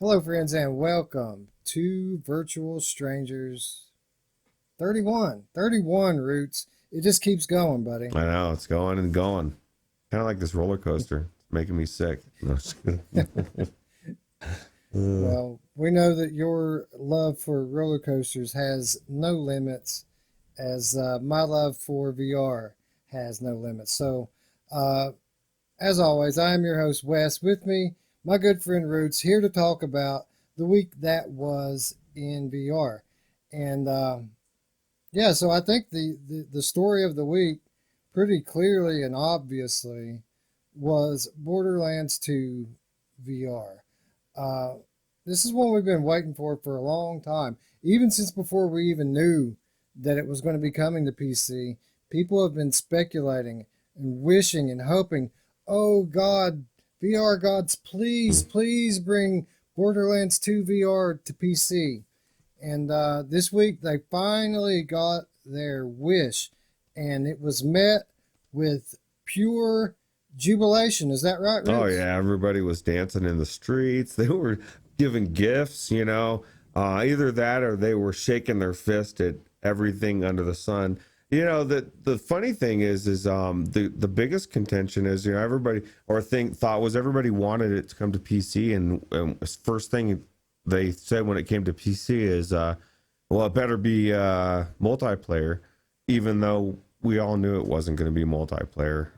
Hello, friends, and welcome to Virtual Strangers 31. 31 Roots. It just keeps going, buddy. I know it's going and going, kind of like this roller coaster. It's making me sick. No, just kidding. uh, Well, we know that your love for roller coasters has no limits, as my love for VR has no limits. So, uh, as always, I am your host, Wes. With me, my good friend Roots, here to talk about the week that was in VR. And yeah, so I think the story of the week, pretty clearly and obviously, was Borderlands 2 VR. Uh, this is one we've been waiting for a long time. Even since before we even knew that it was going to be coming to PC, people have been speculating and wishing and hoping, oh God, VR gods, please, please bring Borderlands 2 VR to PC. And this week they finally got their wish, and it was met with pure jubilation. Is that right, oh Roots? yeah, everybody was dancing in the streets. They were giving gifts, either that or they were shaking their fist at everything under the sun. The funny thing is the biggest contention is everybody or thought was everybody wanted it to come to PC, and first thing they said when it came to PC is well, it better be multiplayer, even though we all knew it wasn't going to be multiplayer.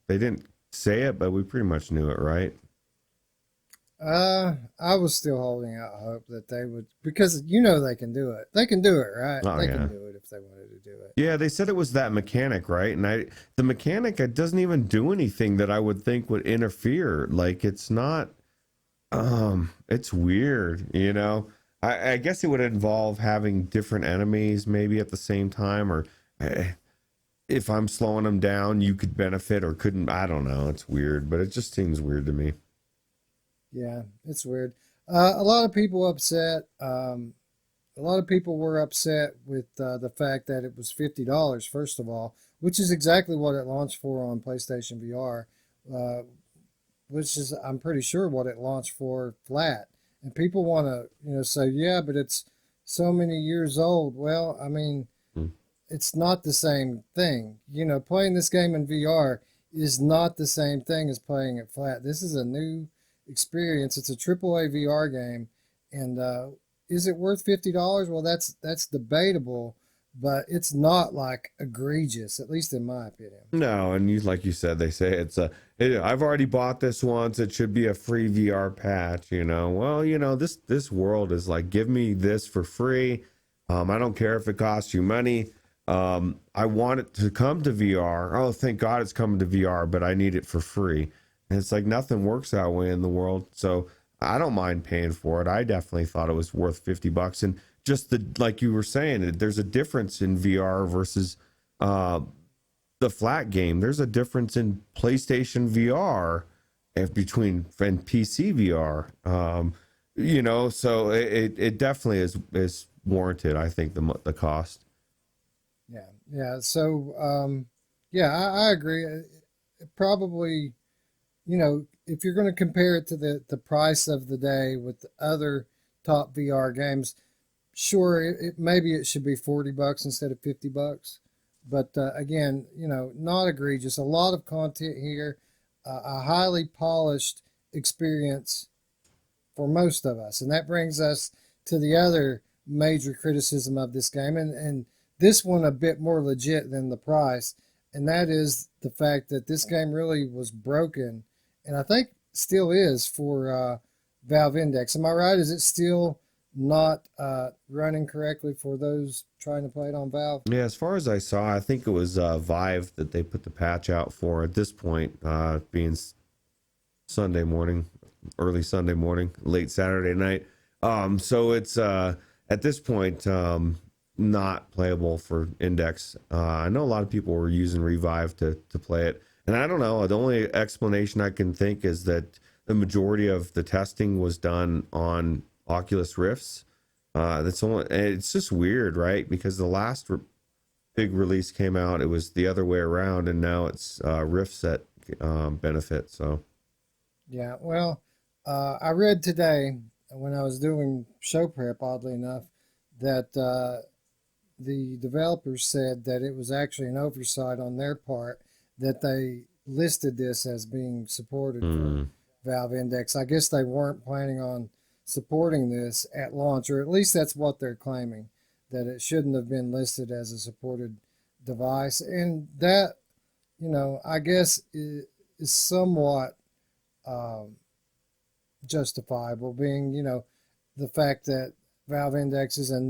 They didn't say it, but we pretty much knew it, right? I was still holding out hope that they would, because they can do it. They can do it, right? Oh They can yeah. do it if they wanted to do it. Yeah, they said it was that mechanic, right? And the mechanic, it doesn't even do anything that I would think would interfere. Like it's not, it's weird. I guess it would involve having different enemies maybe at the same time, or eh, if I'm slowing them down, you could benefit or couldn't. I don't know. It's weird, but it just seems weird to me. Yeah, it's weird. A lot of people upset. A lot of people were upset with the fact that it was $50, first of all, which is exactly what it launched for on PlayStation VR, uh, which is, I'm pretty sure, what it launched for flat. And people want to, say, yeah, but it's so many years old. Well, I mean, Hmm. it's not the same thing. Playing this game in VR is not the same thing as playing it flat. This is a new experience. It's a AAA VR game, and is it worth $50? Well, that's debatable, but it's not like egregious, at least in my opinion. No, and like you said, they say I've already bought this once. It should be a free VR patch. Well, this world is like, give me this for free. I don't care if it costs you money. I want it to come to VR. Oh, thank God it's coming to VR, but I need it for free. And it's like nothing works that way in the world. So I don't mind paying for it. I definitely thought it was worth $50. And just like you were saying, there's a difference in VR versus uh, the flat game. There's a difference in PlayStation VR between and PC VR. So it definitely is warranted. I think the cost. Yeah, yeah. So, yeah, I agree. It probably, if you're going to compare it to the price of the day with the other top VR games, sure, maybe it should be $40 instead of $50. But again, not egregious. A lot of content here, a highly polished experience for most of us, and that brings us to the other major criticism of this game, and this one a bit more legit than the price, and that is the fact that this game really was broken, and I think still is for Valve Index. Am I right? Is it still not running correctly for those trying to play it on Valve? Yeah, as far as I saw, I think it was Vive that they put the patch out for at this point, being Sunday morning, early Sunday morning, late Saturday night. So it's at this point not playable for Index. I know a lot of people were using Revive to play it, and I don't know. The only explanation I can think is that the majority of the testing was done on Oculus Rifts. It's just weird, right? Because the last big release came out, it was the other way around, and now it's Rifts that benefit. So Yeah, well, I read today when I was doing show prep, oddly enough, that the developers said that it was actually an oversight on their part that they listed this as being supported for Mm, Valve Index. I guess they weren't planning on supporting this at launch, or at least that's what they're claiming, that it shouldn't have been listed as a supported device. And that, I guess is somewhat um, justifiable, being, the fact that Valve Index is a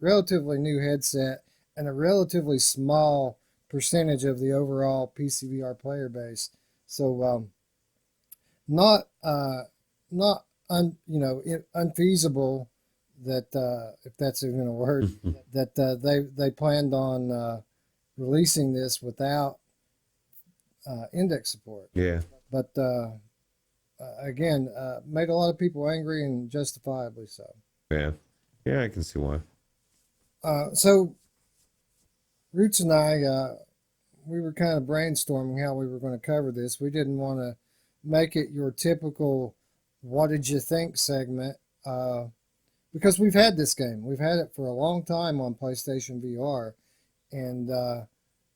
relatively new headset and a relatively small percentage of the overall PCVR player base. So not not unfeasible that if that's even a word that they planned on releasing this without index support. yeah. But again, made a lot of people angry and justifiably so. Yeah. Yeah, I can see why. So Roots and I, we were kind of brainstorming how we were going to cover this. We didn't want to make it your typical "What did you think?" segment because we've had this game. We've had it for a long time on PlayStation VR, and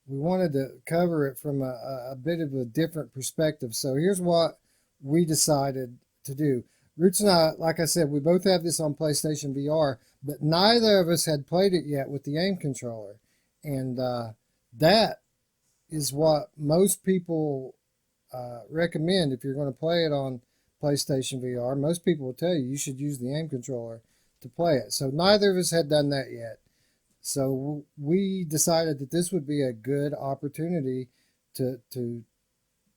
we wanted to cover it from a bit of a different perspective. So here's what we decided to do. Roots and I, like I said, we both have this on PlayStation VR, but neither of us had played it yet with the aim controller. And that is what most people recommend if you're going to play it on PlayStation VR. Most people will tell you should use the aim controller to play it. So neither of us had done that yet. So we decided that this would be a good opportunity to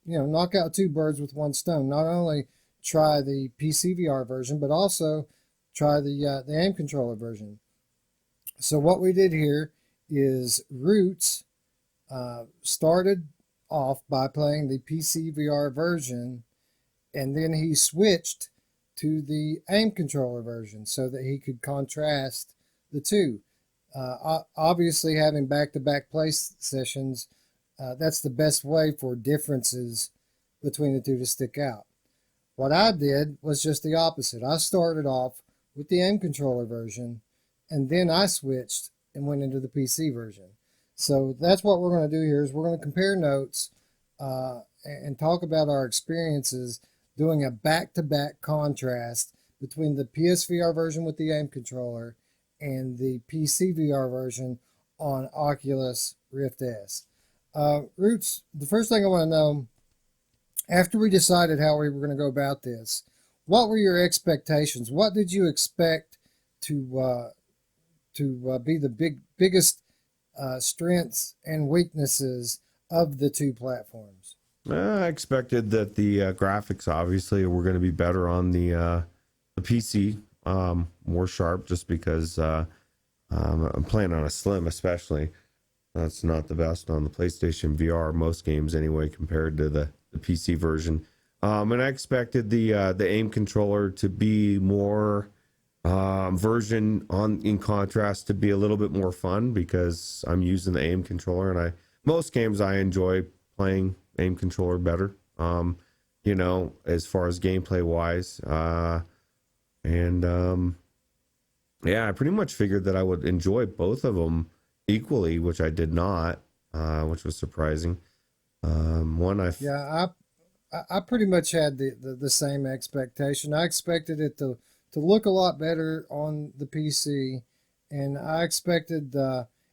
knock out two birds with one stone. Not only try the PCVR version, but also try the aim controller version. So what we did here is Roots started off by playing the PCVR version, and then he switched to the aim controller version so that he could contrast the two. Obviously, having back-to-back play sessions, that's the best way for differences between the two to stick out. What I did was just the opposite. I started off with the aim controller version, and then I switched and went into the PC version. So that's what we're going to do here is we're going to compare notes and talk about our experiences doing a back-to-back contrast between the PSVR version with the aim controller and the PC VR version on Oculus Rift S. Roots, the first thing I want to know, after we decided how we were going to go about this, what were your expectations? What did you expect to be the biggest strengths and weaknesses of the two platforms? I expected that the graphics obviously were going to be better on the PC, more sharp, just because I'm playing on a Slim, especially. That's not the best on the PlayStation VR, most games anyway, compared to the PC version. And I expected the aim controller to be more version in contrast to be a little bit more fun, because I'm using the aim controller, and most games I enjoy playing aim controller better. As far as gameplay wise, and yeah, I pretty much figured that I would enjoy both of them equally, which I did not, which was surprising. Yeah, I pretty much had the same expectation. I expected it to look a lot better on the PC, and I expected,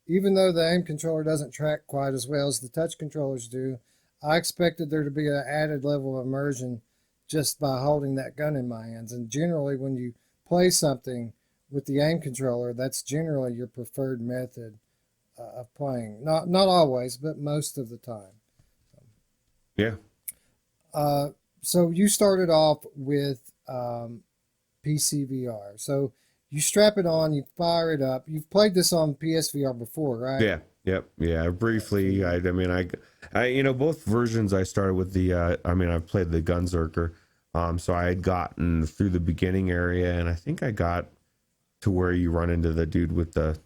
even though the aim controller doesn't track quite as well as the touch controllers do, I expected there to be an added level of immersion just by holding that gun in my hands. And generally, when you play something with the aim controller, that's generally your preferred method of playing. Not always, but most of the time. Yeah. So you started off with PCVR. So you strap it on, you fire it up. You've played this on PSVR before, right? Yeah. Yep. Yeah. Briefly. Both versions I started with I've played the Gunzerker. So I had gotten through the beginning area, and I think I got to where you run into the dude with the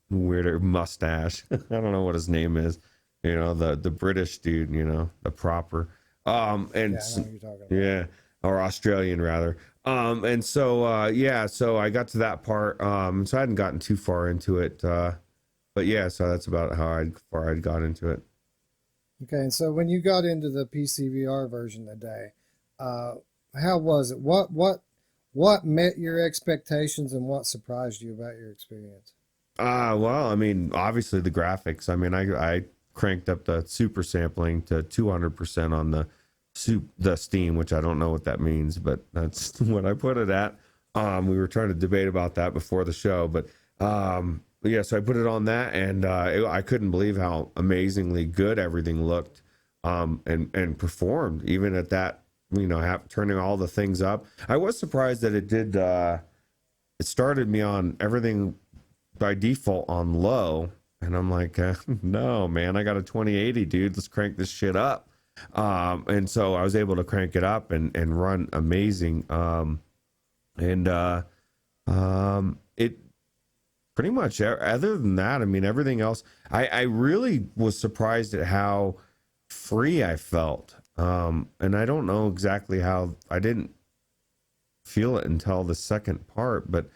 weirder mustache. I don't know what his name is. The British dude, the proper. Yeah, I know what you're talking about. Yeah. or Australian rather. And so yeah, so I got to that part. So I hadn't gotten too far into it. But yeah, so that's about how far I'd got into it. Okay, and so when you got into the PCVR version today, uh, how was it? What met your expectations and what surprised you about your experience? Well, I mean, obviously the graphics. I mean, I cranked up the super sampling to 200% on the Steam, which I don't know what that means, but that's what I put it at. We were trying to debate about that before the show, but yeah, so I put it on that, and I couldn't believe how amazingly good everything looked, and performed even at that. You know, turning all the things up. I was surprised that it did. It started me on everything by default on low, and I'm like, no man, I got a 2080, dude, let's crank this shit up. And so I was able to crank it up and run amazing. And it pretty much, other than that, I mean, everything else, I really was surprised at how free I felt. And I don't know exactly how. I didn't feel it until the second part, but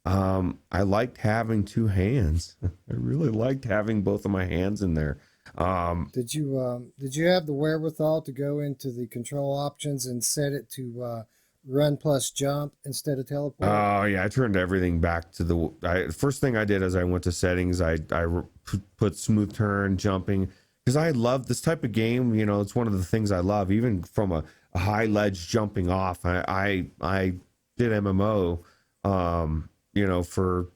I liked having two hands. I really liked having both of my hands in there. Did you have the wherewithal to go into the control options and set it to run plus jump instead of teleport? Oh yeah, I turned everything back to first thing I did is I went to settings. Put smooth turn, jumping, because I love this type of game. You know, it's one of the things I love, even from a high ledge jumping off. I did MMO, you know, for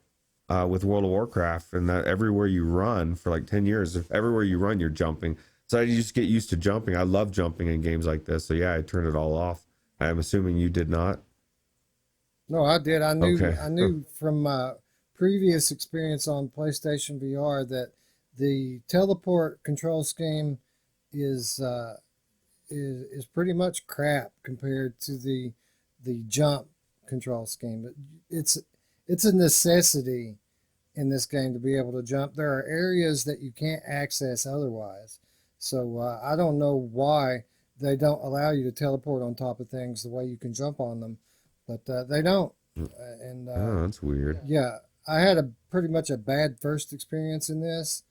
with World of Warcraft, and that everywhere you run for like 10 years, if everywhere you run, you're jumping. So I just get used to jumping. I love jumping in games like this. So yeah, I turned it all off. I'm assuming you did not. No, I did. Okay. I knew from my previous experience on PlayStation VR that the teleport control scheme is is pretty much crap compared to the jump control scheme. But it's a necessity in this game to be able to jump. There are areas that you can't access otherwise. So I don't know why they don't allow you to teleport on top of things the way you can jump on them, but they don't. And Oh, that's weird. yeah, I had a pretty much a bad first experience in this,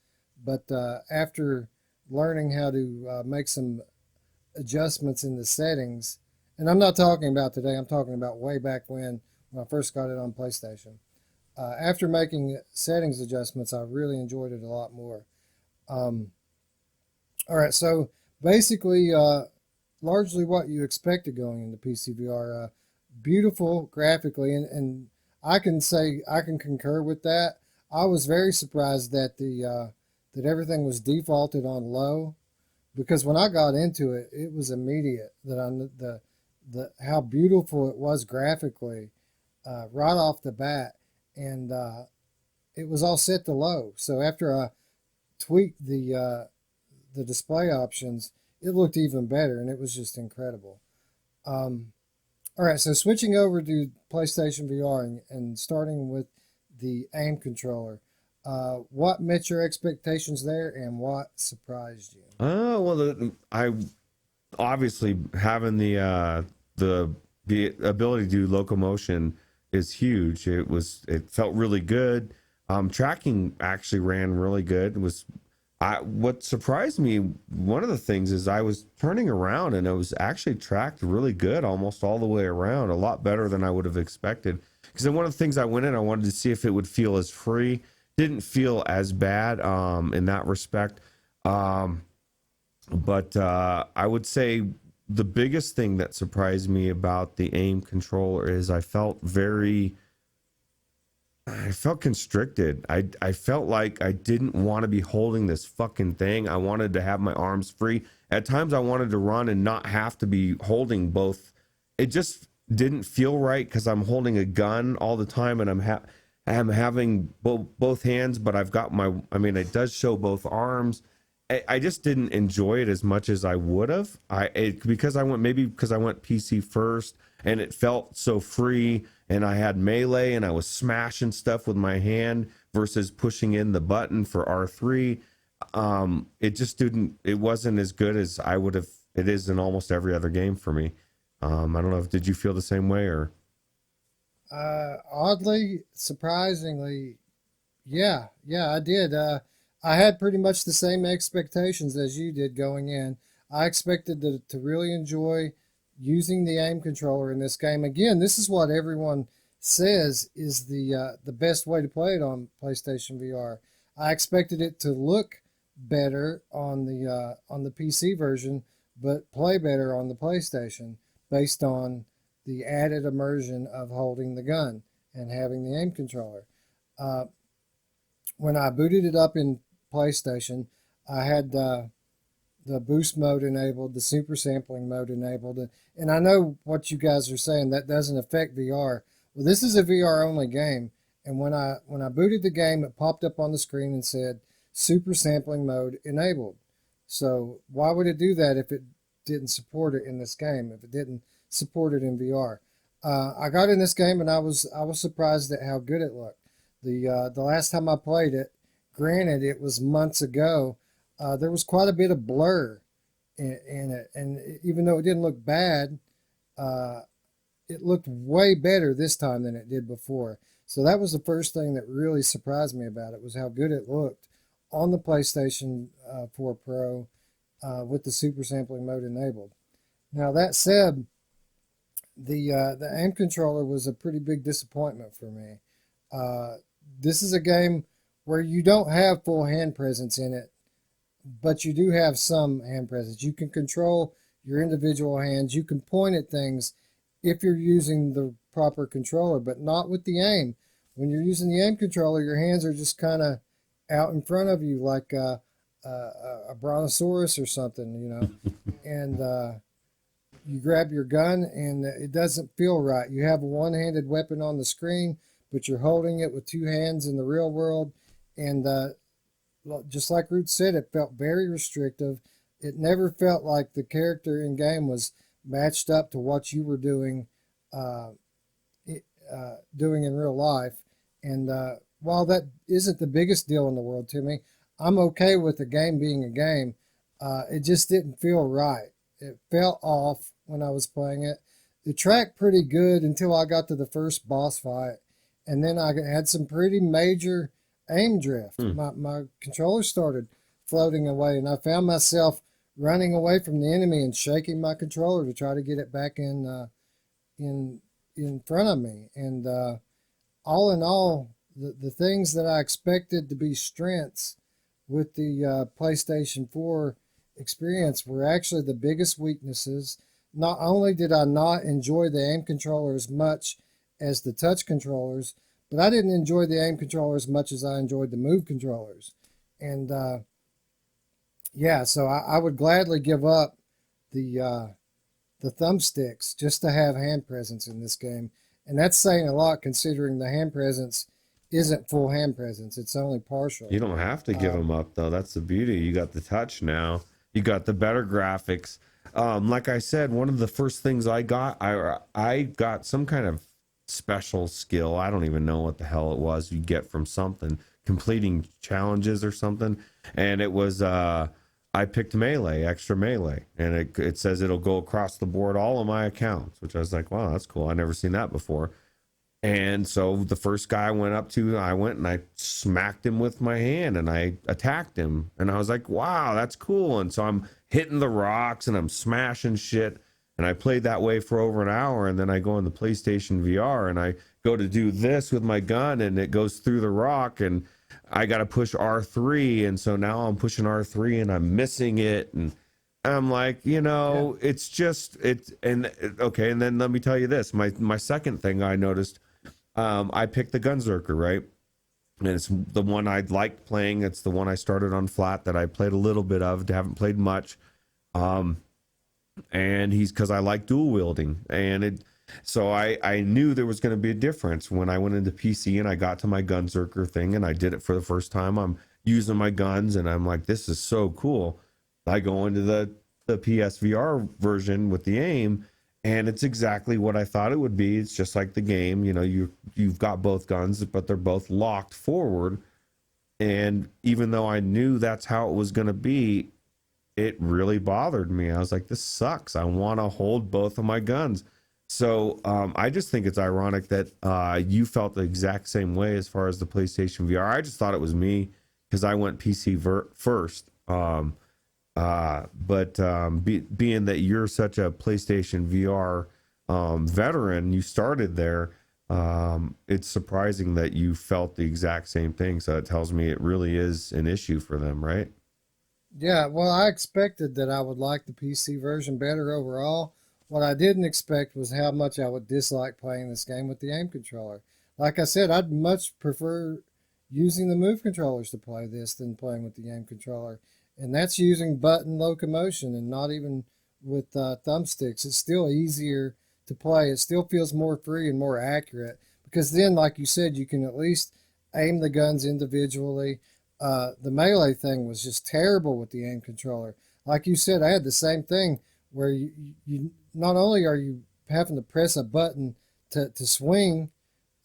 but after learning how to make some adjustments in the settings, and I'm not talking about today, I'm talking about way back when I first got it on PlayStation. After making settings adjustments, I really enjoyed it a lot more. Um, all right, so basically, largely what you expected going into PCVR. Beautiful graphically, and I can say I can concur with that. I was very surprised that that everything was defaulted on low, because when I got into it, it was immediate that the how beautiful it was graphically right off the bat, and it was all set to low. So after I tweaked the display options, it looked even better, and it was just incredible. Um, all right, so switching over to PlayStation VR and starting with the aim controller, what met your expectations there, and what surprised you? Oh well, I obviously having the ability to do locomotion is huge. It felt really good. Tracking actually ran really good. What surprised me, one of the things is I was turning around and it was actually tracked really good almost all the way around, a lot better than I would have expected. Because then one of the things I went in, I wanted to see if it would feel as free. Didn't feel as bad in that respect. But I would say the biggest thing that surprised me about the aim controller is I felt constricted. I felt like I didn't want to be holding this fucking thing. I wanted to have my arms free. At times I wanted to run and not have to be holding both. It just didn't feel right because I'm holding a gun all the time, and I'm having both hands, but I've got I mean, it does show both arms. I just didn't enjoy it as much as I would have. Because I went PC first, and it felt so free, and I had melee and I was smashing stuff with my hand versus pushing in the button for R3. It wasn't as good as I would have. It is in almost every other game for me. I don't know if did you feel the same way or Oddly, surprisingly, yeah, I did. I had pretty much the same expectations as you did going in. I expected to really enjoy using the aim controller in this game. Again, this is what everyone says is the best way to play it on PlayStation VR. I expected it to look better on the PC version, but play better on the PlayStation based on the added immersion of holding the gun and having the aim controller. Uh, when I booted it up in PlayStation, I had the boost mode enabled, the super sampling mode enabled, and I know what you guys are saying that doesn't affect VR. Well, this is a VR only game, and when I booted the game, it popped up on the screen and said super sampling mode enabled. So why would it do that if it didn't support it in this game? If it didn't support it in VR? I got in this game and I was surprised at how good it looked. The last time I played it, granted it was months ago, there was quite a bit of blur in it, and even though it didn't look bad, uh, it looked way better this time than it did before. So that was the first thing that really surprised me about it was how good it looked on the PlayStation 4 Pro with the super sampling mode enabled. Now that said, the aim controller was a pretty big disappointment for me. Uh, this is a game where you don't have full hand presence in it, but you do have some hand presence. You can control your individual hands. You can point at things if you're using the proper controller, but not with the aim. When you're using the aim controller, your hands are just kind of out in front of you like a brontosaurus or something, you know, and you grab your gun and it doesn't feel right. You have a one-handed weapon on the screen, but you're holding it with two hands in the real world. And just like Root said, it felt very restrictive. It never felt like the character in game was matched up to what you were doing, uh, doing in real life. And while that isn't the biggest deal in the world to me, I'm okay with the game being a game. It just didn't feel right. It felt off when I was playing it. It tracked pretty good until I got to the first boss fight, and then I had some pretty major aim drift. Hmm. My controller started floating away, and I found myself running away from the enemy and shaking my controller to try to get it back in in front of me. And all in all, the things that I expected to be strengths with the PlayStation 4 experience were actually the biggest weaknesses. Not only did I not enjoy the aim controller as much as the touch controllers, but I didn't enjoy the aim controller as much as I enjoyed the move controllers. And yeah, so I would gladly give up the thumbsticks just to have hand presence in this game. And that's saying a lot considering the hand presence isn't full hand presence. It's only partial. you don't have to give them up though. That's the beauty. You got the touch now. You got the better graphics. Like I said, one of the first things I got some kind of special skill. I don't even know what the hell it was you get from something, completing challenges or something. And it was I picked melee, extra melee, and it says it'll go across the board all of my accounts, which I was like, wow, that's cool. I never seen that before. And so the first guy I went up to, I went and I smacked him with my hand and I attacked him. And I was like, wow, that's cool. And so I'm hitting the rocks and I'm smashing shit. And I played that way for over an hour. And then I go on the PlayStation VR and I go to do this with my gun and it goes through the rock and I got to push R3. And so now I'm pushing R3 and I'm missing it. And I'm like, it's just, okay. And then let me tell you this, my second thing I noticed, I picked the Gunzerker, right? And it's the one I liked playing. It's the one I started on flat that I played a little bit of, haven't played much. And because I like dual wielding, so I knew there was going to be a difference when I went into PC and I got to my Gunzerker thing and I did it for the first time. I'm using my guns and I'm like, this is so cool. I go into the PSVR version with the aim, and it's exactly what I thought it would be. It's just like the game, you've got both guns, but they're both locked forward. And even though I knew that's how it was going to be, it really bothered me. I was like, this sucks. I want to hold both of my guns. So I just think it's ironic that you felt the exact same way as far as the PlayStation VR. I just thought it was me because I went first. But being that you're such a PlayStation VR veteran, you started there. It's surprising that you felt the exact same thing. So it tells me it really is an issue for them, right? Yeah, well, I expected that I would like the PC version better overall. What I didn't expect was how much I would dislike playing this game with the aim controller. Like I said, I'd much prefer using the move controllers to play this than playing with the aim controller. And that's using button locomotion and not even with thumbsticks. It's still easier to play. It still feels more free and more accurate because then, like you said, you can at least aim the guns individually. The melee thing was just terrible with the aim controller. Like you said, I had the same thing where you not only are you having to press a button to swing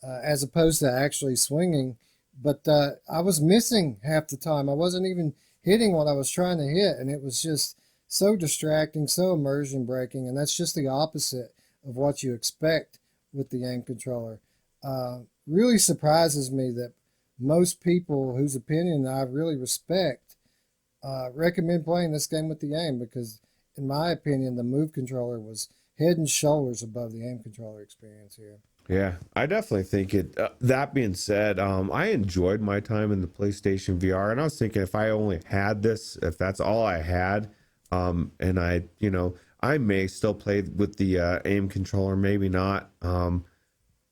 as opposed to actually swinging, but I was missing half the time. I wasn't even hitting what I was trying to hit, and it was just so distracting, so immersion breaking, and that's just the opposite of what you expect with the aim controller. Really surprises me that most people whose opinion I really respect recommend playing this game with the aim because, in my opinion, the move controller was head and shoulders above the aim controller experience here. Yeah, I definitely think it. That being said, I enjoyed my time in the PlayStation VR, and I was thinking if I only had this, if that's all I had, and I may still play with the aim controller, maybe not,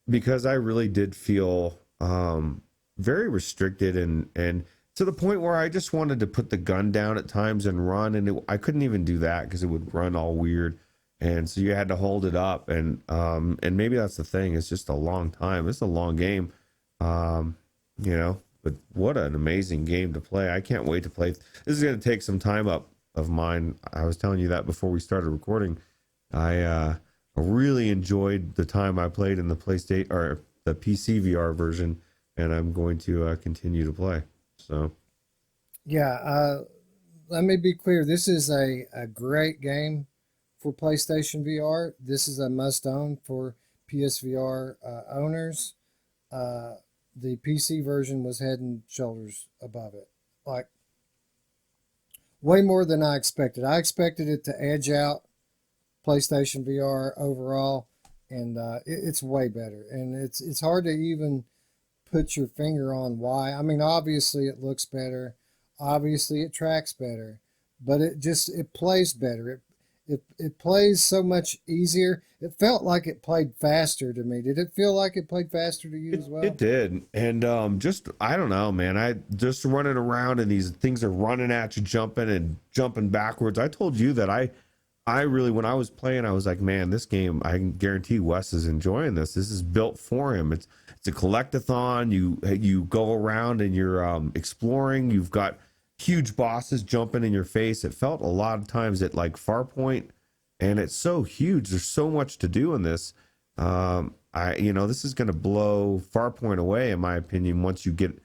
because I really did feel very restricted and to the point where I just wanted to put the gun down at times and run, and I couldn't even do that because it would run all weird, and so you had to hold it up, and maybe that's the thing. It's just a long time. It's a long game, um, But what an amazing game to play! I can't wait to play. This is going to take some time up of mine. I was telling you that before we started recording. I really enjoyed the time I played in the PlayStation or the PC VR version, and I'm going to continue to play. So, Yeah, let me be clear. This is a great game for PlayStation VR. This is a must own for PSVR owners. Uh, the PC version was head and shoulders above it. Like, way more than I expected. I expected it to edge out PlayStation VR overall, and it's way better. And it's hard to even put your finger on why. I mean, obviously it looks better, obviously it tracks better, but it plays better. It plays so much easier. It felt like it played faster to me. Did it feel like it played faster to you as it well? did, and just I don't know, man. I just running around and these things are running at you, jumping and jumping backwards. I told you that I really, when I was playing, I was like, man, this game, I can guarantee Wes is enjoying this. This is built for him. It's a collectathon. You go around and you're exploring. You've got huge bosses jumping in your face. It felt a lot of times at like Farpoint, and it's so huge. There's so much to do in this. This is going to blow Farpoint away, in my opinion. Once you get,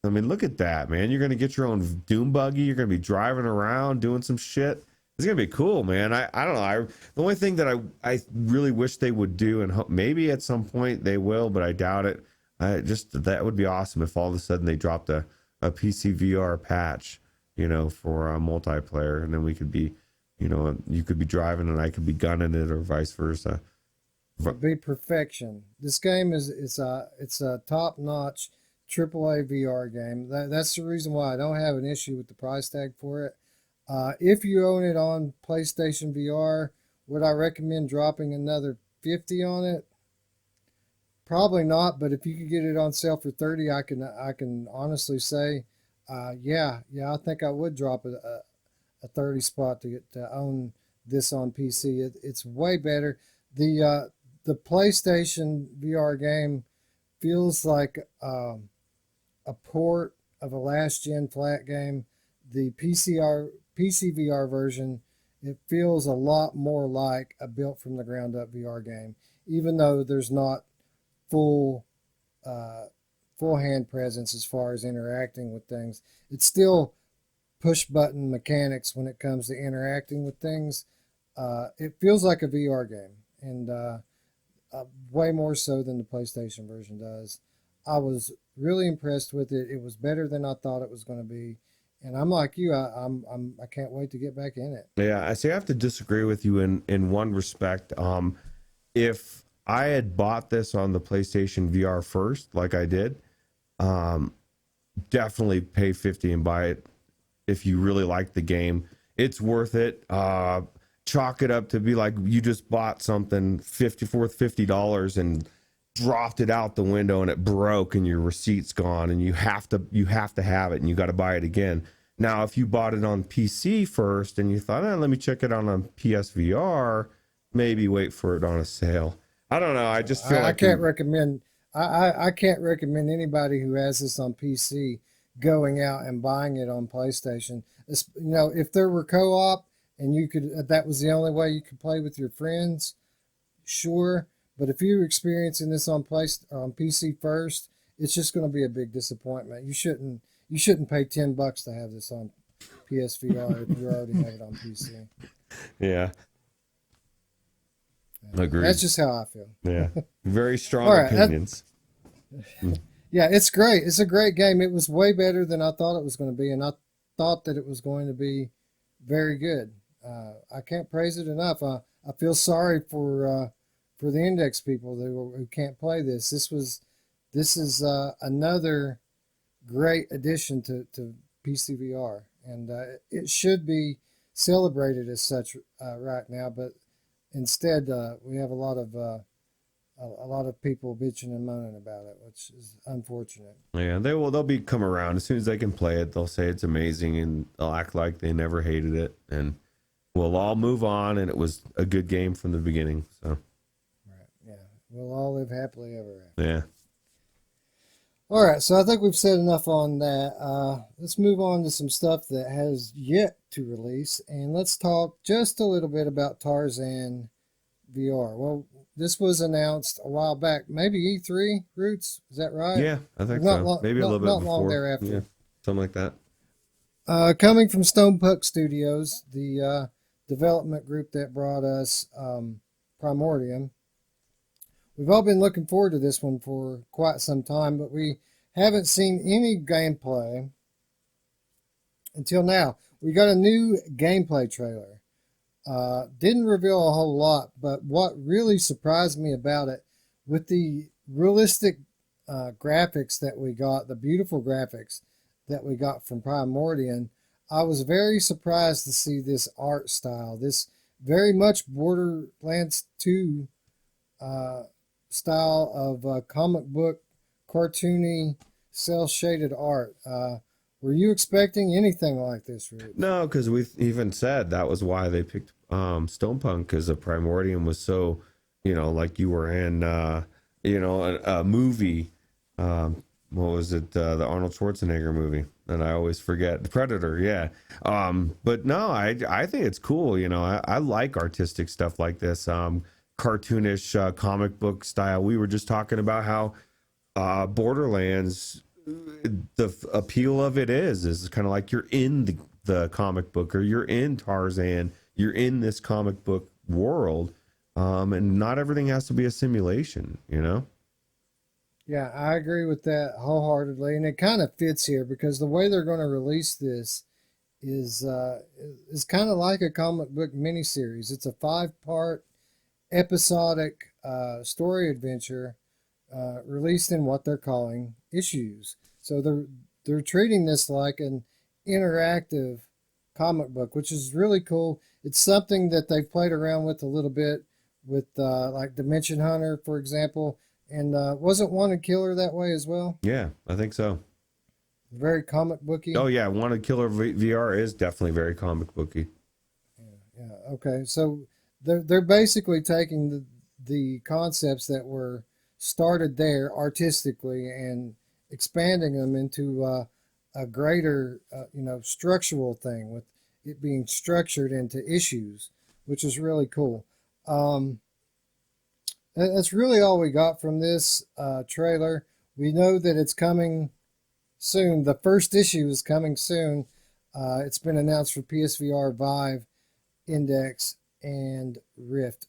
I mean, look at that, man. You're going to get your own Doom buggy. You're going to be driving around doing some shit. It's gonna be cool, man. I don't know. The only thing that I really wish they would do, and maybe at some point they will, but I doubt it. That would be awesome if all of a sudden they dropped a PC VR patch, for multiplayer, and then we could be, you could be driving and I could be gunning it, or vice versa. It'd be perfection. This game is it's a top notch AAA VR game. That's the reason why I don't have an issue with the price tag for it. If you own it on PlayStation VR, would I recommend dropping another 50 on it? Probably not, but if you could get it on sale for 30, I can honestly say, yeah, I think I would drop a 30 spot to get to own this on PC. It's way better. The PlayStation VR game feels like a port of a last gen flat game. The PC VR version, it feels a lot more like a built from the ground up VR game, even though there's not full uh, full hand presence as far as interacting with things. It still push button mechanics when it comes to interacting with things. It feels like a VR game, and way more so than the PlayStation version does. I was really impressed with it. It was better than I thought it was going to be, and I'm like you. I can't wait to get back in it. Yeah, I see. I have to disagree with you in one respect. If I had bought this on the PlayStation VR first, like I did, definitely pay 50 and buy it if you really like the game. It's worth it. Chalk it up to be like you just bought something worth $50 and dropped it out the window and it broke and your receipt's gone and you have to have it and you got to buy it again. Now, if you bought it on PC first and you thought, let me check it out on PSVR, maybe wait for it on a sale. I don't know. I just feel I can't recommend. I can't recommend anybody who has this on PC going out and buying it on PlayStation. If there were co-op and you could, that was the only way you could play with your friends, sure. But if you're experiencing this on PC first, it's just going to be a big disappointment. You shouldn't pay $10 to have this on PSVR if you already have it on PC. Yeah. Agreed. That's just how I feel. Yeah. Very strong opinions. Yeah, it's great. It's a great game. It was way better than I thought it was going to be, and I thought that it was going to be very good. I can't praise it enough. I feel sorry for the Index people who can't play this. This is another great addition to PCVR, and it should be celebrated as such right now. But instead, we have a lot of people bitching and moaning about it, which is unfortunate. Yeah, they'll be come around as soon as they can play it. They'll say it's amazing and they'll act like they never hated it, and we'll all move on. And it was a good game from the beginning. So, right, yeah, we'll all live happily ever after. Yeah. All right, so I think we've said enough on that. Let's move on to some stuff that has yet to release, and let's talk just a little bit about Tarzan VR. Well, this was announced a while back, maybe E3, Ruuts, is that right? Yeah, I think so. Maybe a little bit before. Long thereafter. Yeah, something like that. Coming from Stone Puck Studios, the development group that brought us Primordium. We've all been looking forward to this one for quite some time, but we haven't seen any gameplay until now. We got a new gameplay trailer. Didn't reveal a whole lot, but what really surprised me about it, with the realistic graphics that we got, the beautiful graphics that we got from Primordium, I was very surprised to see this art style, this very much Borderlands 2 style of comic book, cartoony, cel-shaded art. Were you expecting anything like this, Rick? No, because we even said that was why they picked Stone Punk, because the Primordium was so, like you were in, a movie. What was it? The Arnold Schwarzenegger movie that I always forget. The Predator, yeah. But no, I think it's cool. I like artistic stuff like this. Cartoonish comic book style. We were just talking about how Borderlands, the appeal of it is kind of like you're in the comic book, or you're in Tarzan, you're in this comic book world, and not everything has to be a simulation, Yeah, I agree with that wholeheartedly, and it kind of fits here because the way they're going to release this is kind of like a comic book miniseries. It's a 5-part episodic story adventure released in what they're calling issues. So they're treating this like an interactive comic book, which is really cool. It's something that they've played around with a little bit with like Dimension Hunter, for example. And wasn't Wanted Killer that way as well? Yeah, I think so. Very comic booky. Oh yeah, Wanted Killer VR is definitely very comic booky. Yeah. Okay. So they're basically taking the concepts that were started there artistically and expanding them into a greater structural thing, with it being structured into issues, which is really cool. That's really all we got from this trailer. We know that it's coming soon. The first issue is coming soon. It's been announced for PSVR, Vive, Index, and Rift.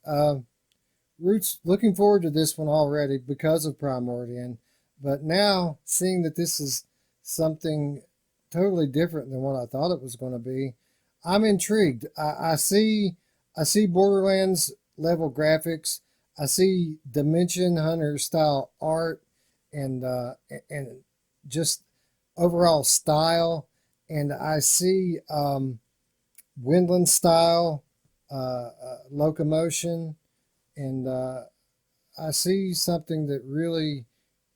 Roots, looking forward to this one already because of Primordian, but now seeing that this is something totally different than what I thought it was going to be, I'm intrigued. I see Borderlands level graphics. I see Dimension Hunter style art and just overall style, and I see Windland style locomotion, and I see something that really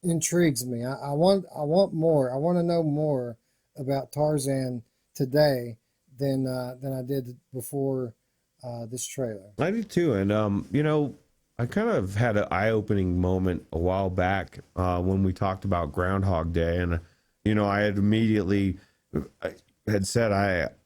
intrigues me. I want more. I want to know more about Tarzan today than I did before this trailer. I do too. And, I kind of had an eye-opening moment a while back when we talked about Groundhog Day. And, I had immediately I had said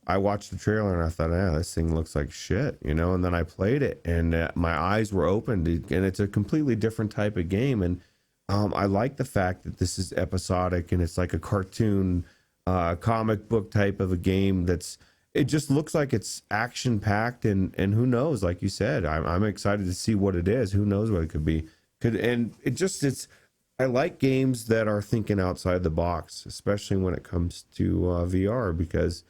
I watched the trailer and I thought, yeah, this thing looks like shit, and then I played it and my eyes were opened, and it's a completely different type of game. And I like the fact that this is episodic and it's like a cartoon, comic book type of a game it just looks like it's action packed, and who knows, like you said, I'm excited to see what it is. Who knows what it could be. I like games that are thinking outside the box, especially when it comes to VR, because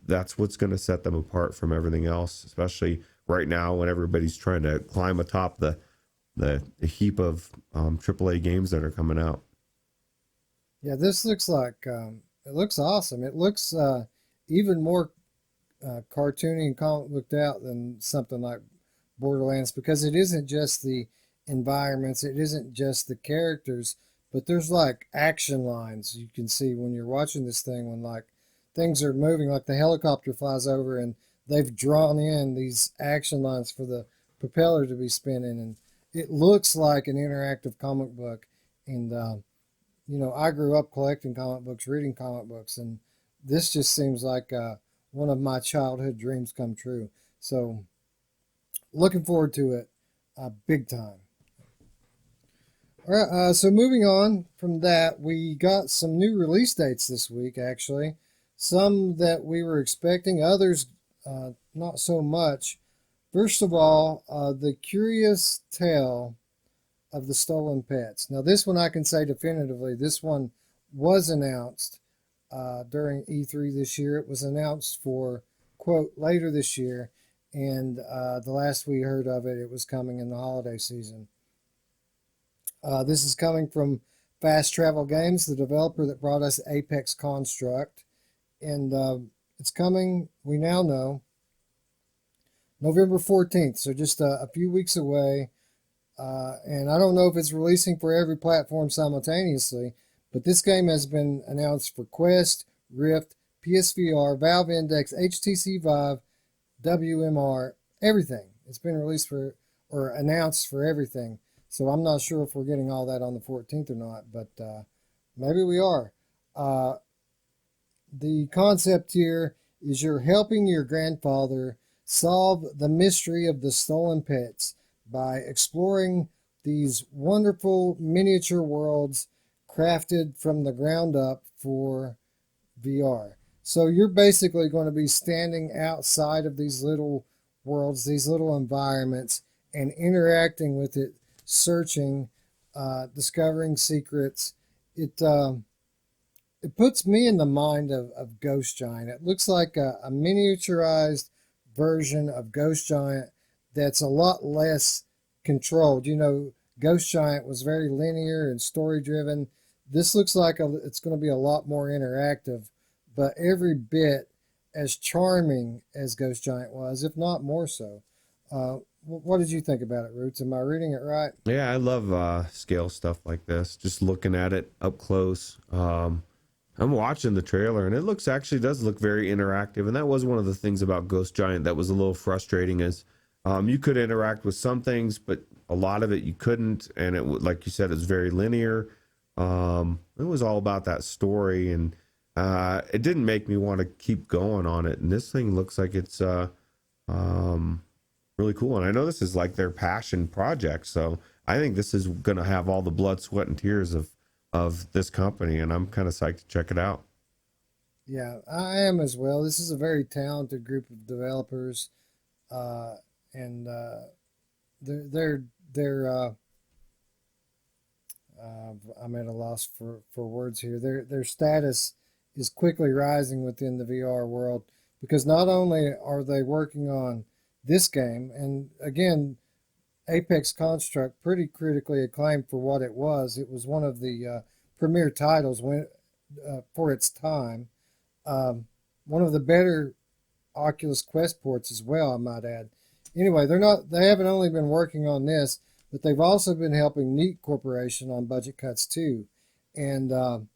that's what's going to set them apart from everything else, especially right now when everybody's trying to climb atop the heap of AAA games that are coming out. Yeah, this looks like it looks awesome. It looks even more cartoony and comic booked out than something like Borderlands, because it isn't just the environments, it isn't just the characters, but there's like action lines you can see when you're watching this thing, when like things are moving, like the helicopter flies over and they've drawn in these action lines for the propeller to be spinning, and it looks like an interactive comic book. And I grew up collecting comic books, reading comic books, and this just seems like one of my childhood dreams come true. So looking forward to it big time. All right, so moving on from that, we got some new release dates this week, actually. Some that we were expecting, others not so much. First of all, The Curious Tale of the Stolen Pets. Now, this one I can say definitively, this one was announced during E3 this year. It was announced for, quote, later this year, and the last we heard of it, it was coming in the holiday season. This is coming from Fast Travel Games, the developer that brought us Apex Construct. And it's coming, we now know, November 14th, so just a few weeks away. And I don't know if it's releasing for every platform simultaneously, but this game has been announced for Quest, Rift, PSVR, Valve Index, HTC Vive, WMR, everything. It's been released for, or announced for everything. So I'm not sure if we're getting all that on the 14th or not, but maybe we are. The concept here is you're helping your grandfather solve the mystery of the stolen pets by exploring these wonderful miniature worlds crafted from the ground up for VR. So you're basically going to be standing outside of these little worlds, these little environments, and interacting with it, searching, discovering secrets. It puts me in the mind of Ghost Giant. It looks like a miniaturized version of Ghost Giant that's a lot less controlled. Ghost Giant was very linear and story driven. This looks like it's going to be a lot more interactive, but every bit as charming as Ghost Giant was, if not more so. What did you think about it, Roots? Am I reading it right? Yeah, I love scale stuff like this. Just looking at it up close. I'm watching the trailer and it does look very interactive. And that was one of the things about Ghost Giant that was a little frustrating, is you could interact with some things, but a lot of it you couldn't. And it, like you said, it's very linear. It was all about that story, and it didn't make me want to keep going on it. And this thing looks like it's really cool. And I know this is like their passion project, so I think this is going to have all the blood, sweat, and tears of this company, and I'm kind of psyched to check it out. Yeah, I am as well. This is a very talented group of developers, uh, and they're they're they're. I'm at a loss for words here. Their status is quickly rising within the VR world because not only are they working on this game, and again, Apex Construct pretty critically acclaimed for what it was. It was one of the premier titles for its time. Um, One of the better Oculus Quest ports as well, I might add. Anyway, they haven't only been working on this, but they've also been helping Neat Corporation on budget cuts too. And that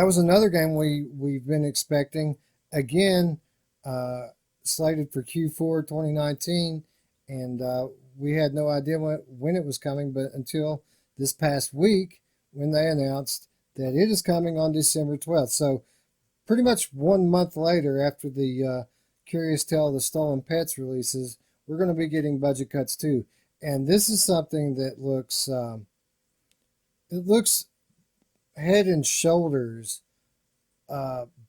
was another game we've been expecting again, uh, slated for Q4 2019, and we had no idea when it was coming, but until this past week when they announced that it is coming on December 12th. So pretty much 1 month later, after the Curious Tale of the Stolen Pets releases, we're going to be getting budget cuts too. And this is something that looks head and shoulders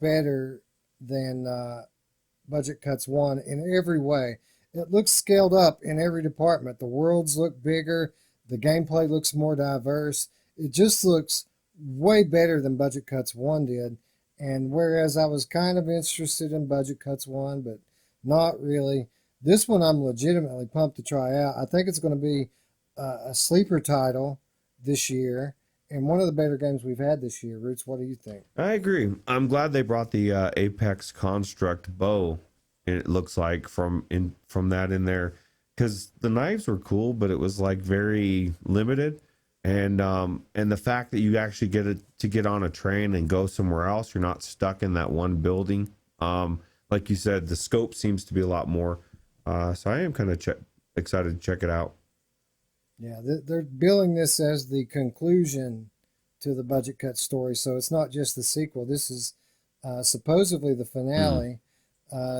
better than budget cuts one in every way. It looks scaled up in every department. The worlds look bigger. The gameplay looks more diverse. It just looks way better than budget cuts one did. And whereas I was kind of interested in budget cuts one, but not really, this one I'm legitimately pumped to try out. I think it's going to be a sleeper title this year and one of the better games we've had this year. Roots, what do you think? I agree. I'm glad they brought the Apex Construct bow. It looks like from that in there, because the knives were cool, but it was like very limited. And the fact that you actually get on a train and go somewhere else, you're not stuck in that one building. Like you said, the scope seems to be a lot more. So I am kind of excited to check it out. Yeah, they're billing this as the conclusion to the budget cut story, so it's not just the sequel. This is supposedly the Mm. finale.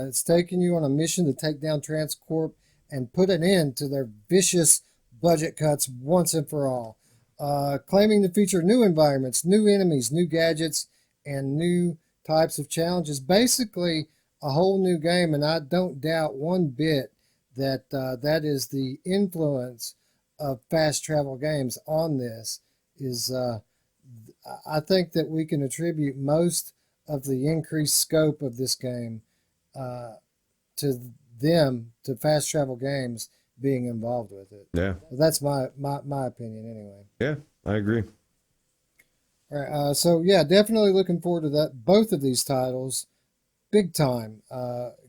It's taking you on a mission to take down Transcorp and put an end to their vicious budget cuts once and for all. Claiming to feature new environments, new enemies, new gadgets, and new types of challenges. Basically, a whole new game, and I don't doubt one bit that that is the influence of fast travel games on this. Is I think that we can attribute most of the increased scope of this game uh, to to fast travel games being involved with it. Yeah, But that's my opinion anyway. yeah, I agree. All right, so yeah, definitely looking forward to that. Both of these titles, big time.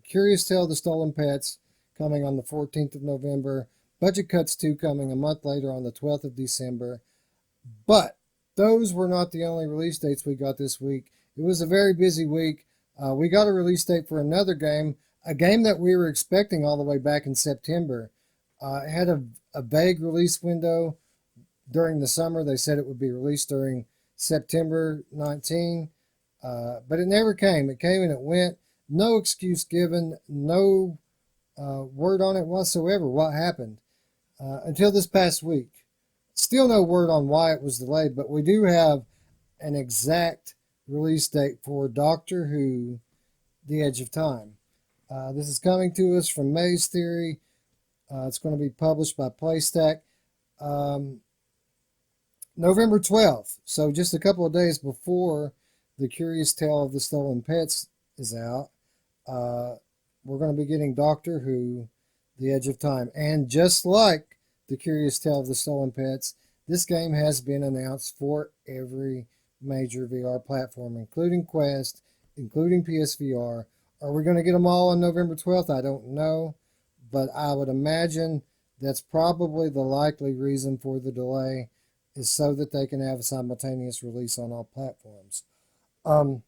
Curious Tale of the Stolen Pets coming on the 14th of November. Budget Cuts 2 coming a month later on the 12th of December. But those were not the only release dates we got this week. It was a very busy week. We got a release date for another game, a game that we were expecting all the way back in September. It had a vague release window during the summer. They said it would be released during September 19, but it never came. It came and it went. No excuse given, no word on it whatsoever. What happened until this past week? Still no word on why it was delayed, but we do have an exact release date for Doctor Who: The Edge of Time. This is coming to us from Maze Theory. It's going to be published by PlayStack. Um, November 12th, so just a couple of days before The Curious Tale of the Stolen Pets is out, uh, we're going to be getting Doctor Who: The Edge of Time. And just like The Curious Tale of the Stolen Pets, this game has been announced for every major VR platform, including Quest, including PSVR. Are we going to get them all on November 12th? I don't know, but I would imagine that's probably the likely reason for the delay, is so that they can have a simultaneous release on all platforms. Um,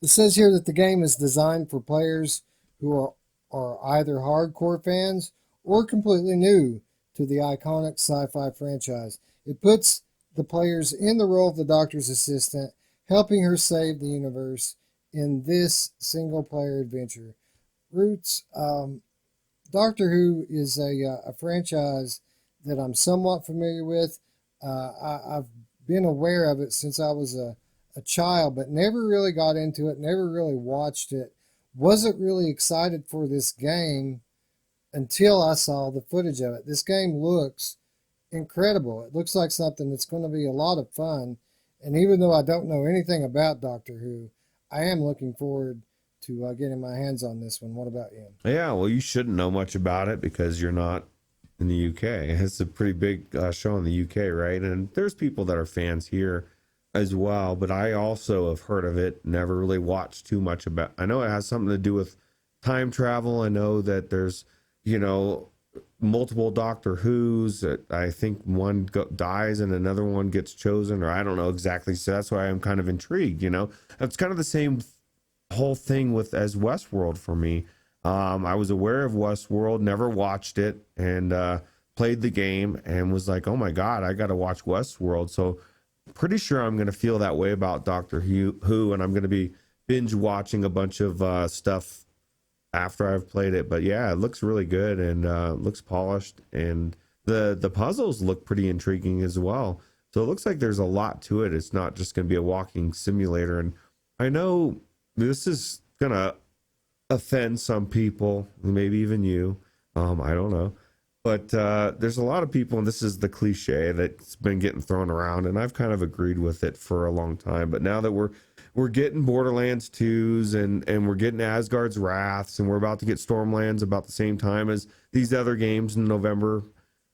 it says here that the game is designed for players who are either hardcore fans or completely new to the iconic sci-fi franchise. It puts the players in the role of the Doctor's assistant, helping her save the universe in this single-player adventure. Roots, Doctor Who is a franchise that I'm somewhat familiar with. I've been aware of it since I was a a child, but never really got into it, never really watched it, wasn't really excited for this game until I saw the footage of it. This game looks incredible. It looks like something that's going to be a lot of fun. And even though I don't know anything about Doctor Who, I am looking forward to getting my hands on this one. What about you? Yeah, well, you shouldn't know much about it because you're not in the UK. It's a pretty big show in the UK, right? And there's people that are fans here as well, but I also have heard of it, never really watched too much about. I know it has something to do with time travel. I know that there's, you know, multiple Doctor Who's. I think one dies and another one gets chosen, or I don't know exactly. So that's why I'm kind of intrigued. You know, it's kind of the same whole thing with as Westworld for me. I was aware of Westworld, never watched it, and played the game and was like, oh my God, I got to watch Westworld. So pretty sure I'm going to feel that way about Doctor Who, and I'm going to be binge watching a bunch of stuff after I've played it. But yeah, it looks really good and looks polished, and the puzzles look pretty intriguing as well. So it looks like there's a lot to it. It's not just going to be a walking simulator. And I know this is going to offend some people, maybe even you. I don't know. But there's a lot of people, and this is the cliche that's been getting thrown around, and I've kind of agreed with it for a long time. But now that we're getting Borderlands 2s and we're getting Asgard's Wraths, and we're about to get Stormlands about the same time as these other games in November,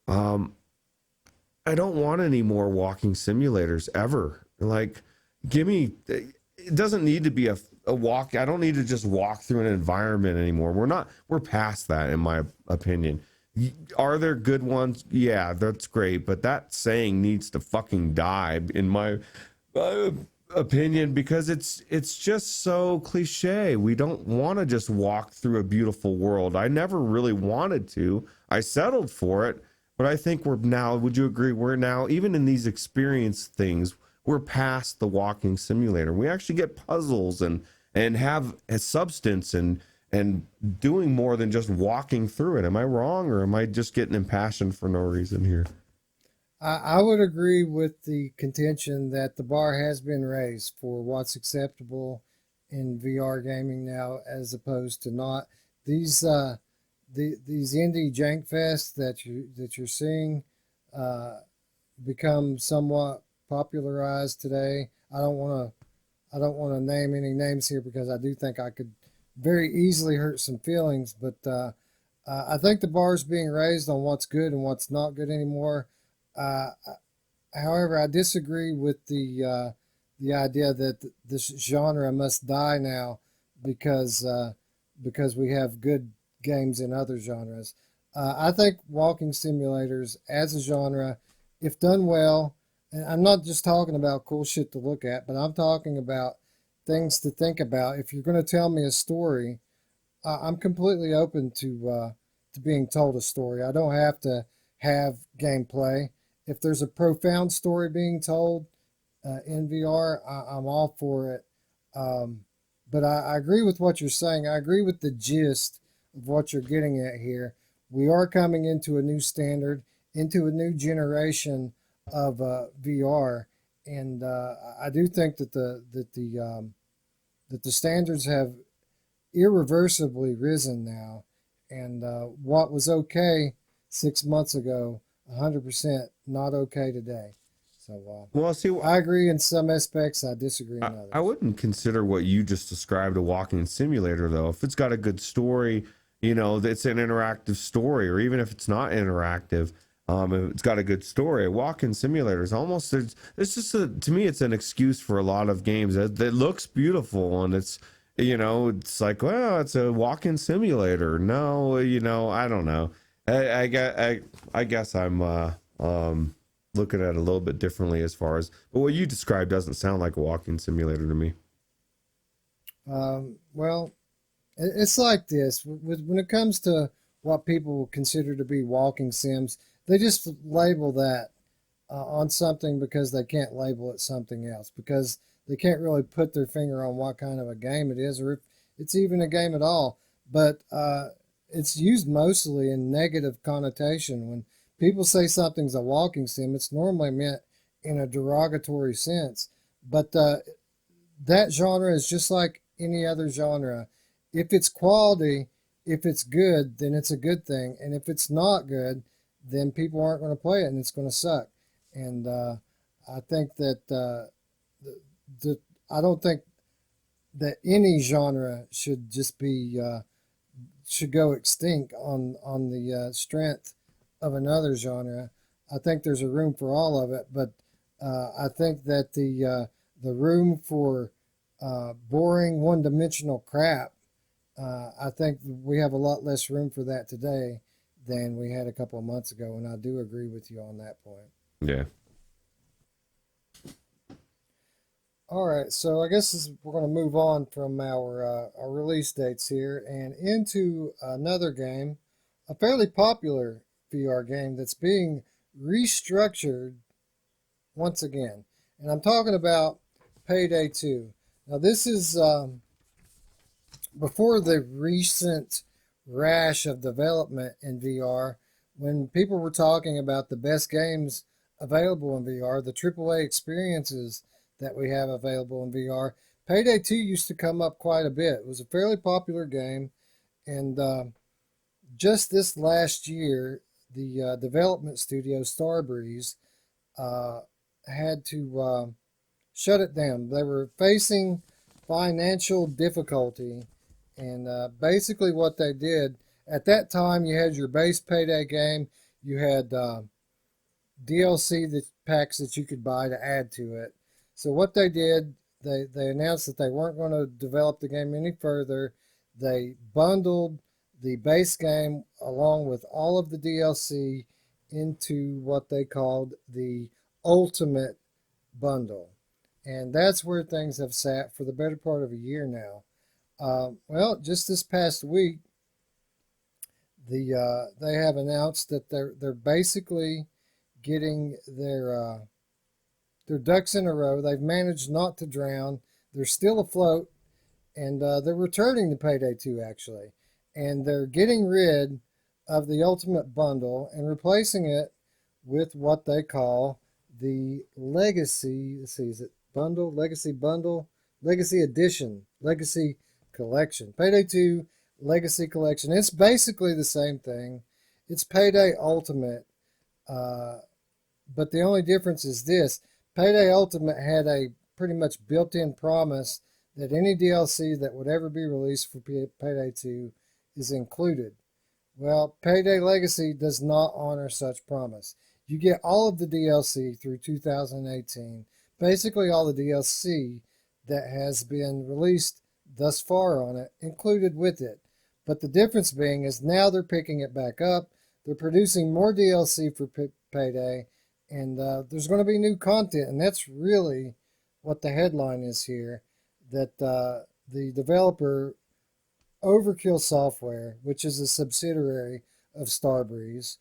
I don't want any more walking simulators ever. Like, give me, it doesn't need to be a walk. I don't need to just walk through an environment anymore. We're past that, in my opinion. Are there good ones? Yeah, that's great. But that saying needs to fucking die, in my opinion, because it's just so cliche. We don't want to just walk through a beautiful world. I never really wanted to. I settled for it. But I think we're now, would you agree, we're now, even in these experience things, we're past the walking simulator. We actually get puzzles and have a substance and doing more than just walking through it. Am I wrong, or am I just getting impassioned for no reason here? I would agree with the contention that the bar has been raised for what's acceptable in VR gaming now, as opposed to not. These these indie jank fests that you're seeing become somewhat popularized today. I don't want to name any names here because I do think I could very easily hurt some feelings. But I think the bar's being raised on what's good and what's not good anymore. Uh, However, I disagree with the idea that this genre must die now because because we have good games in other genres. I think walking simulators as a genre, if done well, and I'm not just talking about cool shit to look at, but I'm talking about things to think about. If you're going to tell me a story, I'm completely open to being told a story. I don't have to have gameplay. If there's a profound story being told in VR, I'm all for it. But I agree with what you're saying. I agree with the gist of what you're getting at here. We are coming into a new standard, into a new generation of VR, and I do think that the standards have irreversibly risen now, and what was okay 6 months ago, 100% not okay today. So Well, see, I agree in some aspects. I disagree in others. I wouldn't consider what you just described a walking simulator, though. If it's got a good story, you know, it's an interactive story, or even if it's not interactive, if it's got a good story, a walking simulator is almost, it's just to me, it's an excuse for a lot of games. It looks beautiful, and it's, you know, it's like, well, it's a walking simulator. No, you know, I don't know. I guess I'm looking at it a little bit differently as far as, but what you described doesn't sound like a walking simulator to me. Well, it's like this. When it comes to what people consider to be walking sims, they just label that on something because they can't label it something else, because they can't really put their finger on what kind of a game it is, or if it's even a game at all. But it's used mostly in negative connotation. When people say something's a walking sim, it's normally meant in a derogatory sense. But that genre is just like any other genre. If it's quality, if it's good, then it's a good thing. And if it's not good, then people aren't going to play it and it's going to suck. And I think that the I don't think that any genre should just be should go extinct on the strength of another genre. I think there's a room for all of it, but I think that the room for boring one-dimensional crap, I think we have a lot less room for that today than we had a couple of months ago, and I do agree with you on that point. Yeah. All right, so I guess we're going to move on from our release dates here and into another game, a fairly popular VR game that's being restructured once again, and I'm talking about Payday 2. Now, this is before the recent rash of development in VR, when people were talking about the best games available in VR, the AAA experiences that we have available in VR. Payday 2 used to come up quite a bit. It was a fairly popular game, and just this last year, the development studio Starbreeze had to shut it down. They were facing financial difficulty, and basically what they did at that time, you had your base Payday game, you had DLC packs that you could buy to add to it. So what they did, they announced that they weren't going to develop the game any further. They bundled the base game along with all of the DLC into what they called the Ultimate Bundle. And that's where things have sat for the better part of a year now. Well, just this past week, they have announced that they're basically getting their ducks in a row. They've managed not to drown. They're still afloat, and they're returning to Payday 2 actually, and they're getting rid of the Ultimate Bundle and replacing it with what they call the Legacy. Let's see, is it Bundle, Legacy Edition, Legacy Collection, Payday 2 Legacy Collection. It's basically the same thing. It's Payday Ultimate, but the only difference is this. Payday Ultimate had a pretty much built-in promise that any DLC that would ever be released for Payday 2 is included. Well, Payday Legacy does not honor such promise. You get all of the DLC through 2018, basically all the DLC that has been released thus far on it, included with it. But the difference being is now they're picking it back up. They're producing more DLC for Payday, and there's going to be new content, and that's really what the headline is here, that the developer Overkill Software, which is a subsidiary of Starbreeze,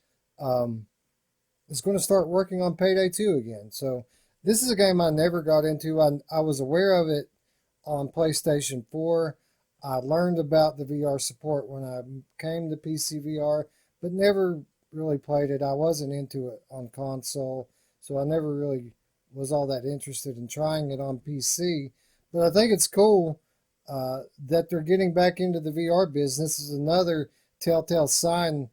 is going to start working on Payday 2 again. So this is a game I never got into. I was aware of it on PlayStation 4. I learned about the VR support when I came to PCVR, but never really played it. I wasn't into it on console, so I never really was all that interested in trying it on PC. But I think it's cool that they're getting back into the VR business. This is another telltale sign,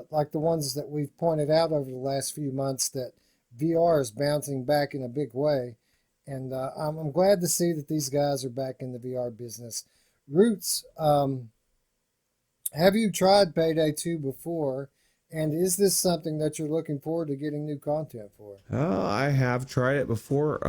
like the ones that we've pointed out over the last few months, that VR is bouncing back in a big way. And I'm glad to see that these guys are back in the VR business. Roots, have you tried Payday 2 before? And is this something that you're looking forward to getting new content for? I have tried it before,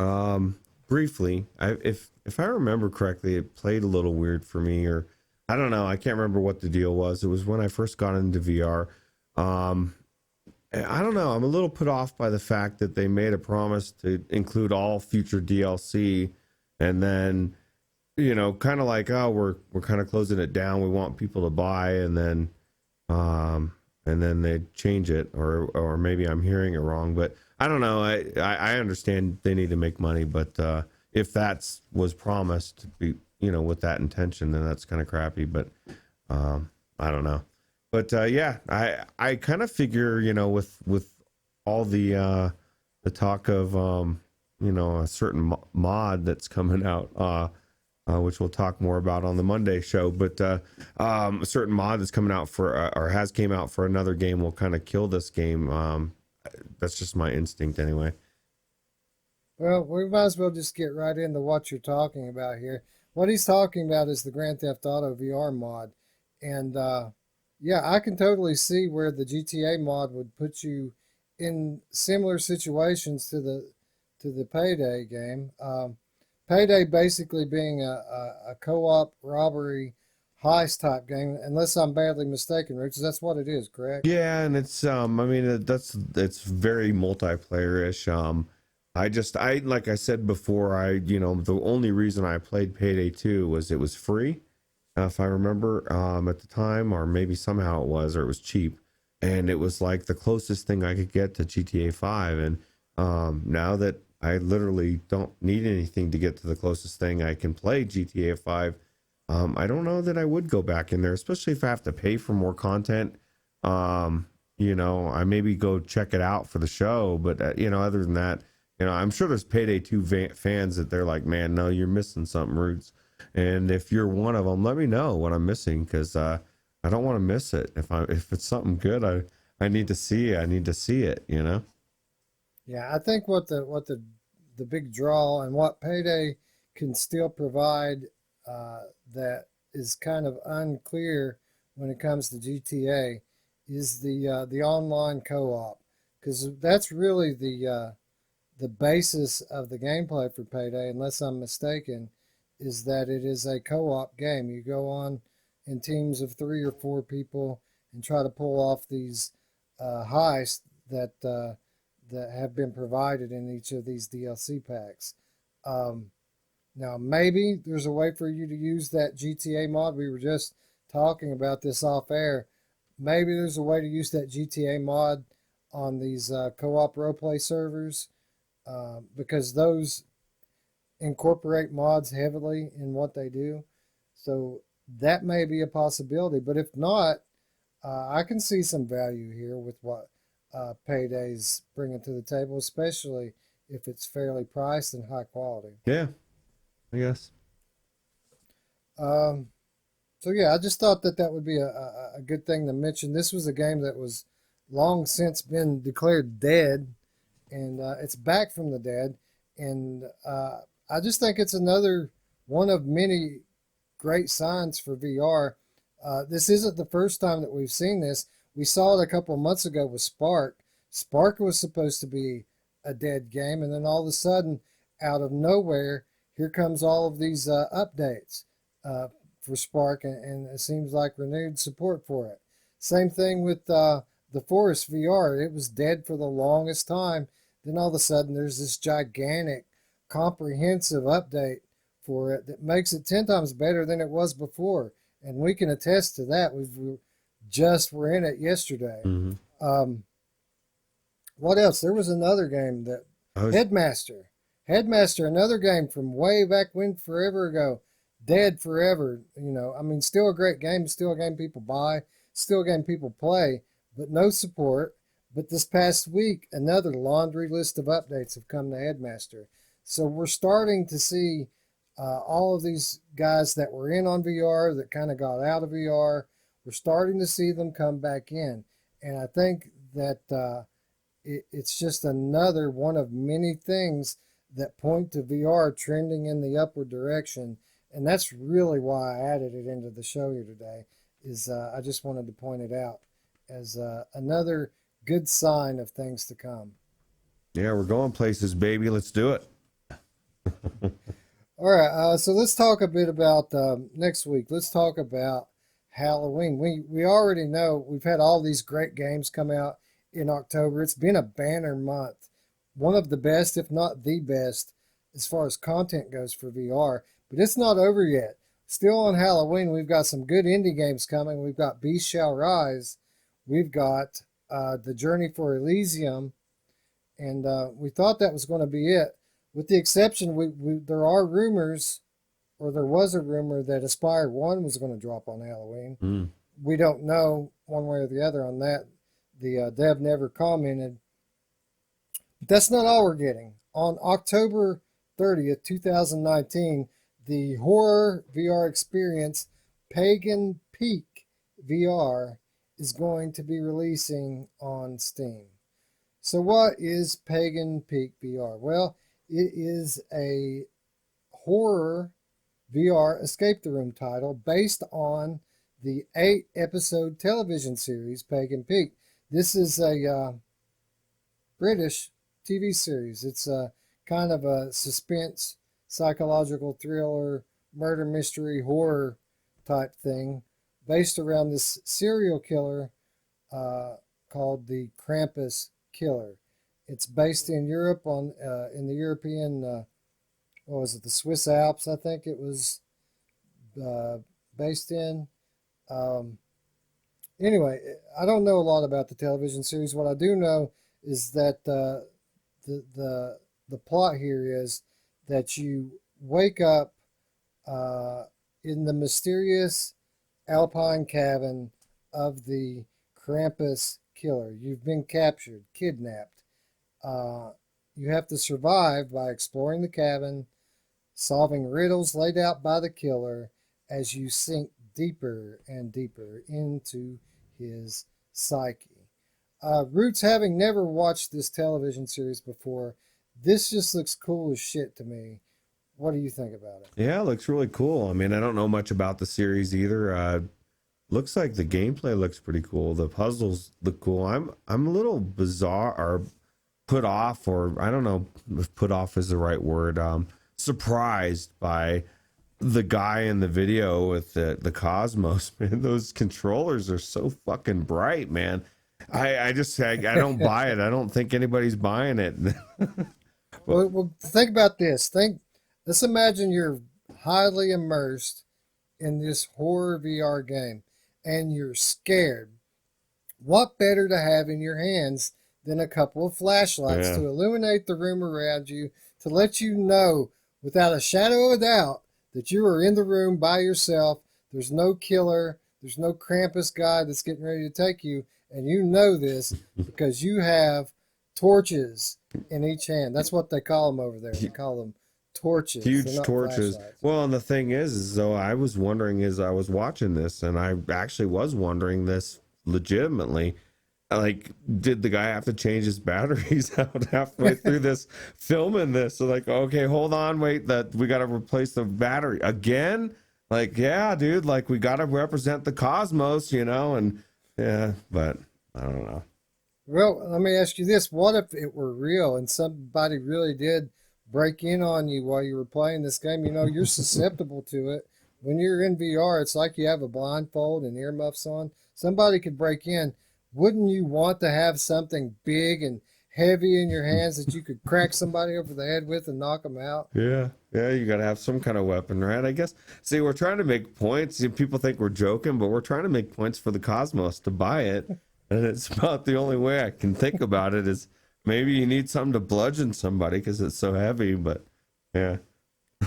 briefly. If I remember correctly, it played a little weird for me, or I don't know. I can't remember what the deal was. It was when I first got into VR. I don't know. I'm a little put off by the fact that they made a promise to include all future DLC, and then, you know, kind of like, oh, we're kind of closing it down. We want people to buy, and then they change it, or maybe I'm hearing it wrong, but I don't know. I understand they need to make money, but if that's was promised to be, you know, with that intention, then that's kind of crappy. But I don't know. But yeah, I kind of figure, you know, with all the talk of a certain mod that's coming out, which we'll talk more about on the Monday show. But a certain mod that's coming out for, or has came out for another game will kind of kill this game. That's just my instinct anyway. Well, we might as well just get right into what you're talking about here. What he's talking about is the Grand Theft Auto VR mod. And yeah, I can totally see where the GTA mod would put you in similar situations to the Payday game. Payday basically being a co-op robbery heist type game, unless I'm badly mistaken, Rich. That's what it is, correct? Yeah, and it's I mean it's very multiplayer-ish. I like I said before, the only reason I played Payday 2 was it was free, if I remember, at the time, or maybe somehow it was, or it was cheap, and it was like the closest thing I could get to GTA 5. And now that I literally don't need anything to get to the closest thing I can play GTA 5, I don't know that I would go back in there, especially if I have to pay for more content. I maybe go check it out for the show, but other than that, I'm sure there's Payday 2 fans that they're like, man, no, you're missing something, Roots. And if you're one of them, let me know what I'm missing, because I don't want to miss it. If it's something good, I need to see it. I need to see it. Yeah, I think what the big draw and what Payday can still provide that is kind of unclear when it comes to GTA is the online co-op, because that's really the basis of the gameplay for Payday, unless I'm mistaken, is that it is a co-op game. You go on in teams of 3 or 4 people and try to pull off these heists that have been provided in each of these DLC packs. Now, maybe there's a way for you to use that GTA mod. We were just talking about this off air. Maybe there's a way to use that GTA mod on these co-op roleplay servers, because those incorporate mods heavily in what they do. So that may be a possibility. But if not, I can see some value here with what Payday's bringing to the table, especially if it's fairly priced and high quality. Yeah, I guess. So yeah, I just thought that would be a good thing to mention. This was a game that was long since been declared dead, and it's back from the dead. And I just think it's another one of many great signs for VR. This isn't the first time that we've seen this. We saw it a couple of months ago with Spark. Spark was supposed to be a dead game, and then all of a sudden, out of nowhere, here comes all of these updates for Spark, and it seems like renewed support for it. Same thing with the Forest VR. It was dead for the longest time. Then all of a sudden, there's this gigantic, comprehensive update for it that makes it 10 times better than it was before. And we can attest to that. We just were in it yesterday. Mm-hmm. What else? There was another game that Headmaster, another game from way back when, forever ago, dead forever. I mean, still a great game, still a game people buy, still a game people play, but no support. But this past week, another laundry list of updates have come to Headmaster. So we're starting to see all of these guys that were in on VR that kind of got out of VR. We're starting to see them come back in. And I think that it's just another one of many things that point to VR trending in the upward direction. And that's really why I added it into the show here today, is I just wanted to point it out as another good sign of things to come. Yeah, we're going places, baby. Let's do it. All right, so let's talk a bit about next week. Let's talk about Halloween. We already know we've had all these great games come out in October. It's been a banner month, one of the best, if not the best, as far as content goes for VR. But it's not over yet. Still on Halloween, we've got some good indie games coming. We've got Beast Shall Rise. We've got The Journey for Elysium. And we thought that was going to be it. With the exception, there are rumors, or there was a rumor that Aspire 1 was going to drop on Halloween. Mm. We don't know one way or the other on that. The dev never commented. But that's not all we're getting. on October 30th, 2019, the horror VR experience Pagan Peak VR is going to be releasing on Steam. So, what is Pagan Peak VR? Well, it is a horror VR escape the room title based on the 8-episode television series Pagan Peak. This is a British TV series. It's a kind of a suspense, psychological thriller, murder mystery, horror type thing based around this serial killer called the Krampus Killer. It's based in Europe in the European what was it, the Swiss Alps, I think it was based in. Um, anyway, I don't know a lot about the television series. What I do know is that the plot here is that you wake up in the mysterious alpine cabin of the Krampus killer. You've been captured, kidnapped. You have to survive by exploring the cabin, solving riddles laid out by the killer as you sink deeper and deeper into his psyche. Roots, having never watched this television series before, this just looks cool as shit to me. What do you think about it? Yeah, it looks really cool. I mean, I don't know much about the series either. Looks like the gameplay looks pretty cool. The puzzles look cool. I'm a little bizarre or put off, or I don't know if put off is the right word. Surprised by the guy in the video with the Cosmos, man. Those controllers are so fucking bright, man. I don't buy it. I don't think anybody's buying it. Well, think about this. Let's imagine you're highly immersed in this horror VR game and you're scared. What better to have in your hands than a couple of flashlights to illuminate the room around you, to let you know without a shadow of a doubt that you are in the room by yourself. There's no killer. There's no Krampus guy that's getting ready to take you. And you know this because you have torches in each hand. That's what they call them over there. They call them torches. Huge torches. Well, and the thing is though, I was wondering as I was watching this, and I actually was wondering this legitimately, like, did the guy have to change his batteries out halfway through this filming this? So like, okay, hold on, wait, that we got to replace the battery again? Like, yeah, dude, like we got to represent the cosmos, and yeah, but I don't know. Well, let me ask you this. What if it were real and somebody really did break in on you while you were playing this game? You're susceptible to it. When you're in VR, it's like you have a blindfold and earmuffs on. Somebody could break in. Wouldn't you want to have something big and heavy in your hands that you could crack somebody over the head with and knock them out? Yeah, you got to have some kind of weapon, right? I guess. See, we're trying to make points. People think we're joking, but we're trying to make points for the cosmos to buy it. And it's about the only way I can think about it is maybe you need something to bludgeon somebody because it's so heavy, but yeah.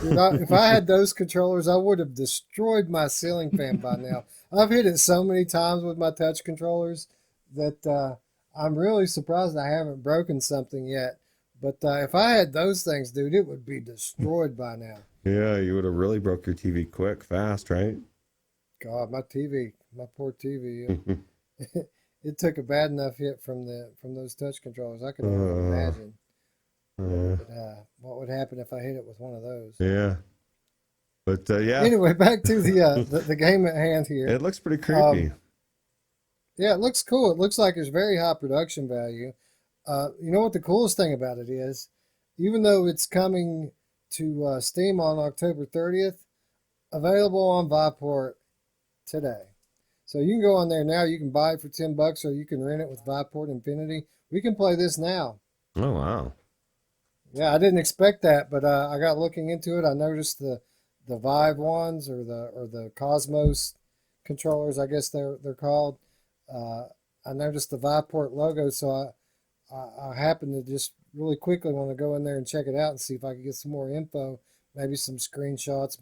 Dude, if I had those controllers, I would have destroyed my ceiling fan by now. I've hit it so many times with my touch controllers that I'm really surprised I haven't broken something yet. But if I had those things, dude, it would be destroyed by now. Yeah, you would have really broke your TV quick, fast, right? God, my poor TV. It took a bad enough hit from those touch controllers. I can only imagine what would happen if I hit it with one of those. Yeah, but yeah. Anyway, back to the game at hand here. It looks pretty creepy. Yeah, it looks cool. It looks like there's very high production value. You know what the coolest thing about it is? Even though it's coming to Steam on October 30th, available on Viveport today. So you can go on there now. You can buy it for $10, or you can rent it with Viveport Infinity. We can play this now. Oh wow! Yeah, I didn't expect that, but I got looking into it. I noticed the Vive ones or the Cosmos controllers, I guess they're called. I noticed the Viveport logo, so I happened to just really quickly want to go in there and check it out and see if I could get some more info, maybe some screenshots.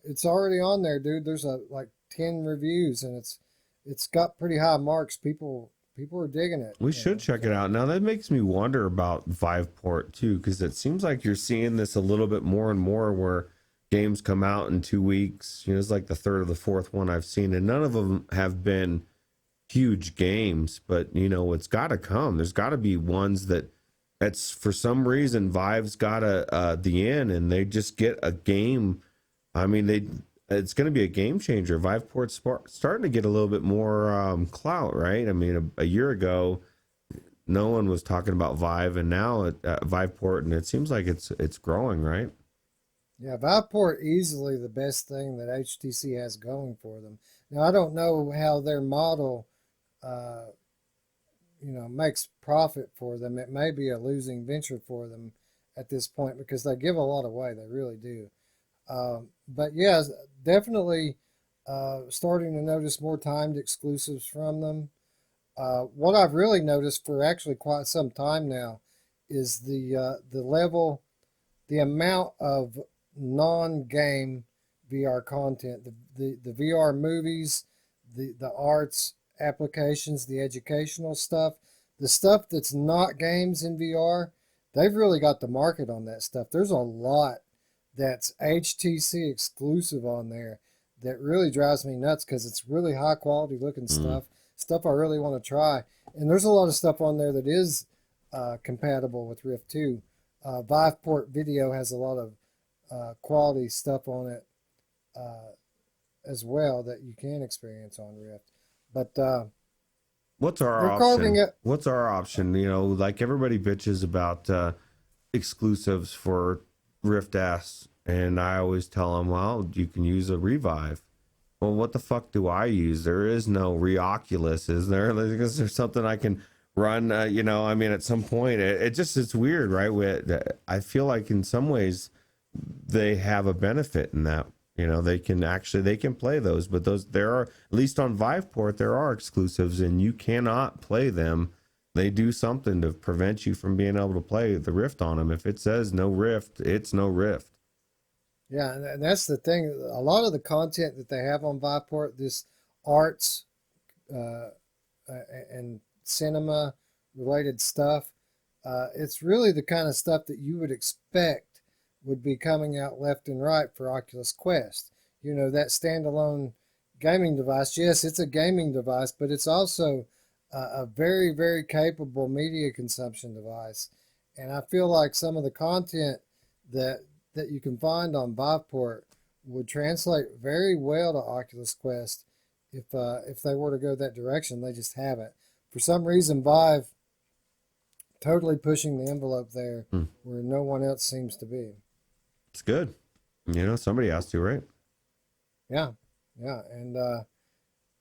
It's already on there, dude. There's like 10 reviews, and it's got pretty high marks. People people are digging it. We should check it out. Now that makes me wonder about Viveport too, because it seems like you're seeing this a little bit more and more where games come out in 2 weeks. You know, it's like the third or the fourth one I've seen, and none of them have been huge games, but you know, it's got to come. There's got to be ones that's for some reason Vive's got the in, and they just get a game. I mean, it's going to be a game changer. Viveport's starting to get a little bit more clout, right? I mean, a year ago, no one was talking about Vive, and now Viveport, and it seems like it's growing, right? Yeah, Viveport easily the best thing that HTC has going for them. Now I don't know how their model, makes profit for them. It may be a losing venture for them at this point because they give a lot away. They really do. But yeah, definitely starting to notice more timed exclusives from them. What I've really noticed for actually quite some time now is the level, the amount of non-game VR content, the VR movies, the arts applications, the educational stuff, the stuff that's not games in VR. They've really got the market on that stuff. There's a lot that's HTC exclusive on there that really drives me nuts because it's really high quality looking stuff I really want to try. And there's a lot of stuff on there that is compatible with Rift 2. Viveport Video has a lot of quality stuff on it as well that you can experience on Rift. But what's our option? What's our option? You know, like everybody bitches about exclusives for Rift S, and I always tell them, well, you can use a Revive. Well, what the fuck do I use? There is no Reoculus, is there? Is there something I can run? I mean, at some point, it's weird, right? I feel like in some ways they have a benefit in that. You know, they can play those, but there are, at least on Viveport, there are exclusives, and you cannot play them. They do something to prevent you from being able to play the Rift on them. If it says no Rift, it's no Rift. Yeah, and that's the thing. A lot of the content that they have on Viveport, this arts and cinema related stuff, it's really the kind of stuff that you would expect would be coming out left and right for Oculus Quest. You know, that standalone gaming device. Yes, it's a gaming device, but it's also a very, very capable media consumption device. And I feel like some of the content that you can find on Viveport would translate very well to Oculus Quest if they were to go that direction. They just haven't. For some reason, Vive totally pushing the envelope there where no one else seems to be. It's good. You know, somebody has to, right? Yeah. And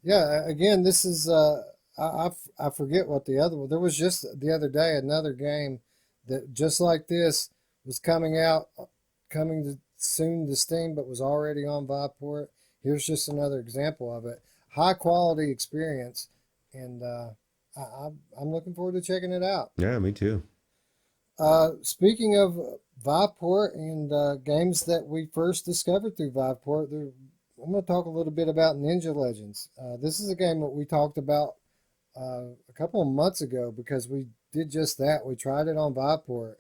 again, this is, I forget what the other one, there was just the other day another game that just like this was coming soon to Steam, but was already on Viveport. Here's just another example of it. High quality experience, and I'm looking forward to checking it out. Yeah, me too. Speaking of Viveport and games that we first discovered through Viveport, I'm going to talk a little bit about Ninja Legends. This is a game that we talked about a couple of months ago because we did just that. We tried it on Viveport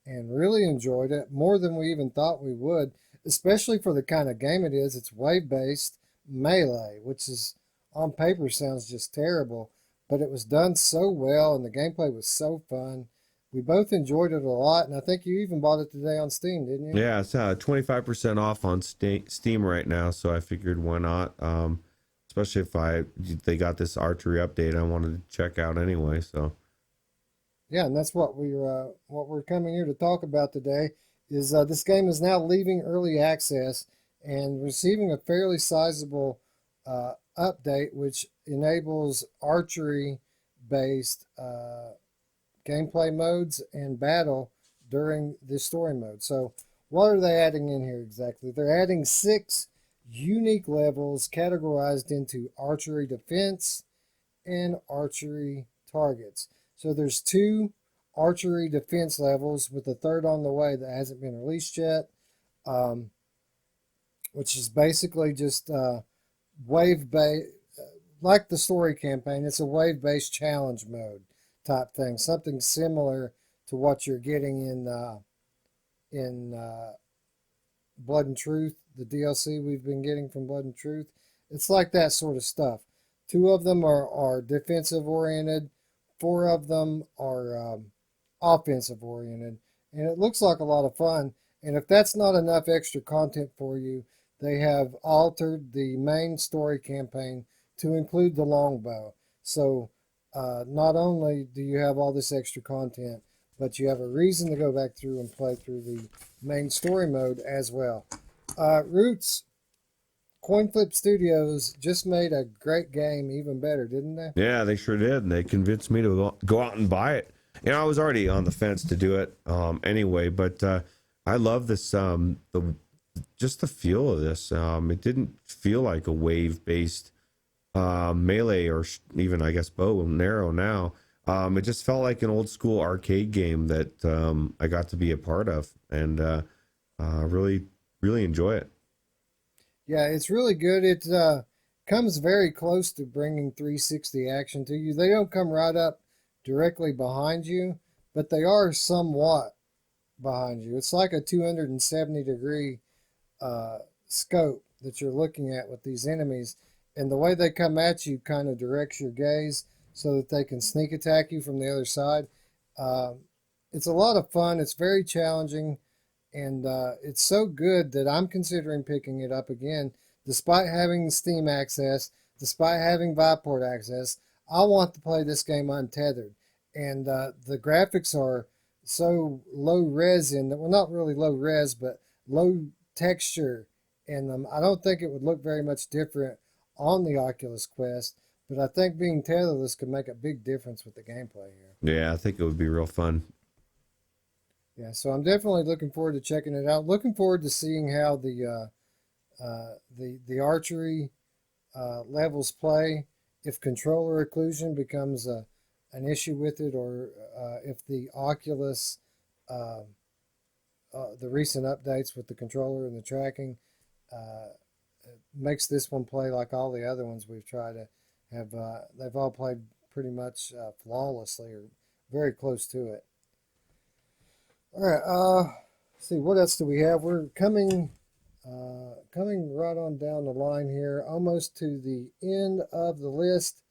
and really enjoyed it more than we even thought we would, especially for the kind of game it is. It's wave-based melee, which is on paper sounds just terrible, but it was done so well and the gameplay was so fun. We both enjoyed it a lot, and I think you even bought it today on Steam, didn't you? Yeah, it's 25% off on Steam right now, so I figured why not? Especially if they got this Archery update I wanted to check out anyway. So yeah, and that's what we're coming here to talk about today. Is this game is now leaving early access and receiving a fairly sizable update, which enables archery-based gameplay modes and battle during the story mode. So what are they adding in here exactly? They're adding 6 unique levels categorized into archery defense and archery targets. So there's 2 archery defense levels with a third on the way that hasn't been released yet, which is basically just wave-based, like the story campaign, it's a wave-based challenge mode type thing, something similar to what you're getting in Blood and Truth, the DLC we've been getting from Blood and Truth. It's like that sort of stuff. Two of them are defensive oriented, four of them are offensive oriented, and it looks like a lot of fun. And if that's not enough extra content for you, they have altered the main story campaign to include the longbow. So not only do you have all this extra content, but you have a reason to go back through and play through the main story mode as well. Roots, Coin Flip Studios just made a great game even better, didn't they? Yeah, they sure did. And they convinced me to go out and buy it. You know, I was already on the fence to do it anyway, but I love this, just the feel of this. It didn't feel like a wave-based melee or even, I guess, bow and arrow now. It just felt like an old school arcade game that I got to be a part of, and really, really enjoy it. Yeah, it's really good. It comes very close to bringing 360 action to you. They don't come right up directly behind you, but they are somewhat behind you. It's like a 270-degree scope that you're looking at with these enemies, and the way they come at you kind of directs your gaze so that they can sneak attack you from the other side. It's a lot of fun. It's very challenging. And it's so good that I'm considering picking it up again, despite having Steam access, despite having Viveport access. I want to play this game untethered, and the graphics are so low res in that, well, not really low res, but low texture in them. I don't think it would look very much different on the Oculus Quest, but I think being tetherless could make a big difference with the gameplay here. Yeah, I think it would be real fun. Yeah, so I'm definitely looking forward to checking it out. Looking forward to seeing how the archery levels play. If controller occlusion becomes an issue with it, or if the Oculus, the recent updates with the controller and the tracking, makes this one play like all the other ones we've tried to have. They've all played pretty much flawlessly or very close to it. All right, let's see, what else do we have? We're coming right on down the line here, almost to the end of the list,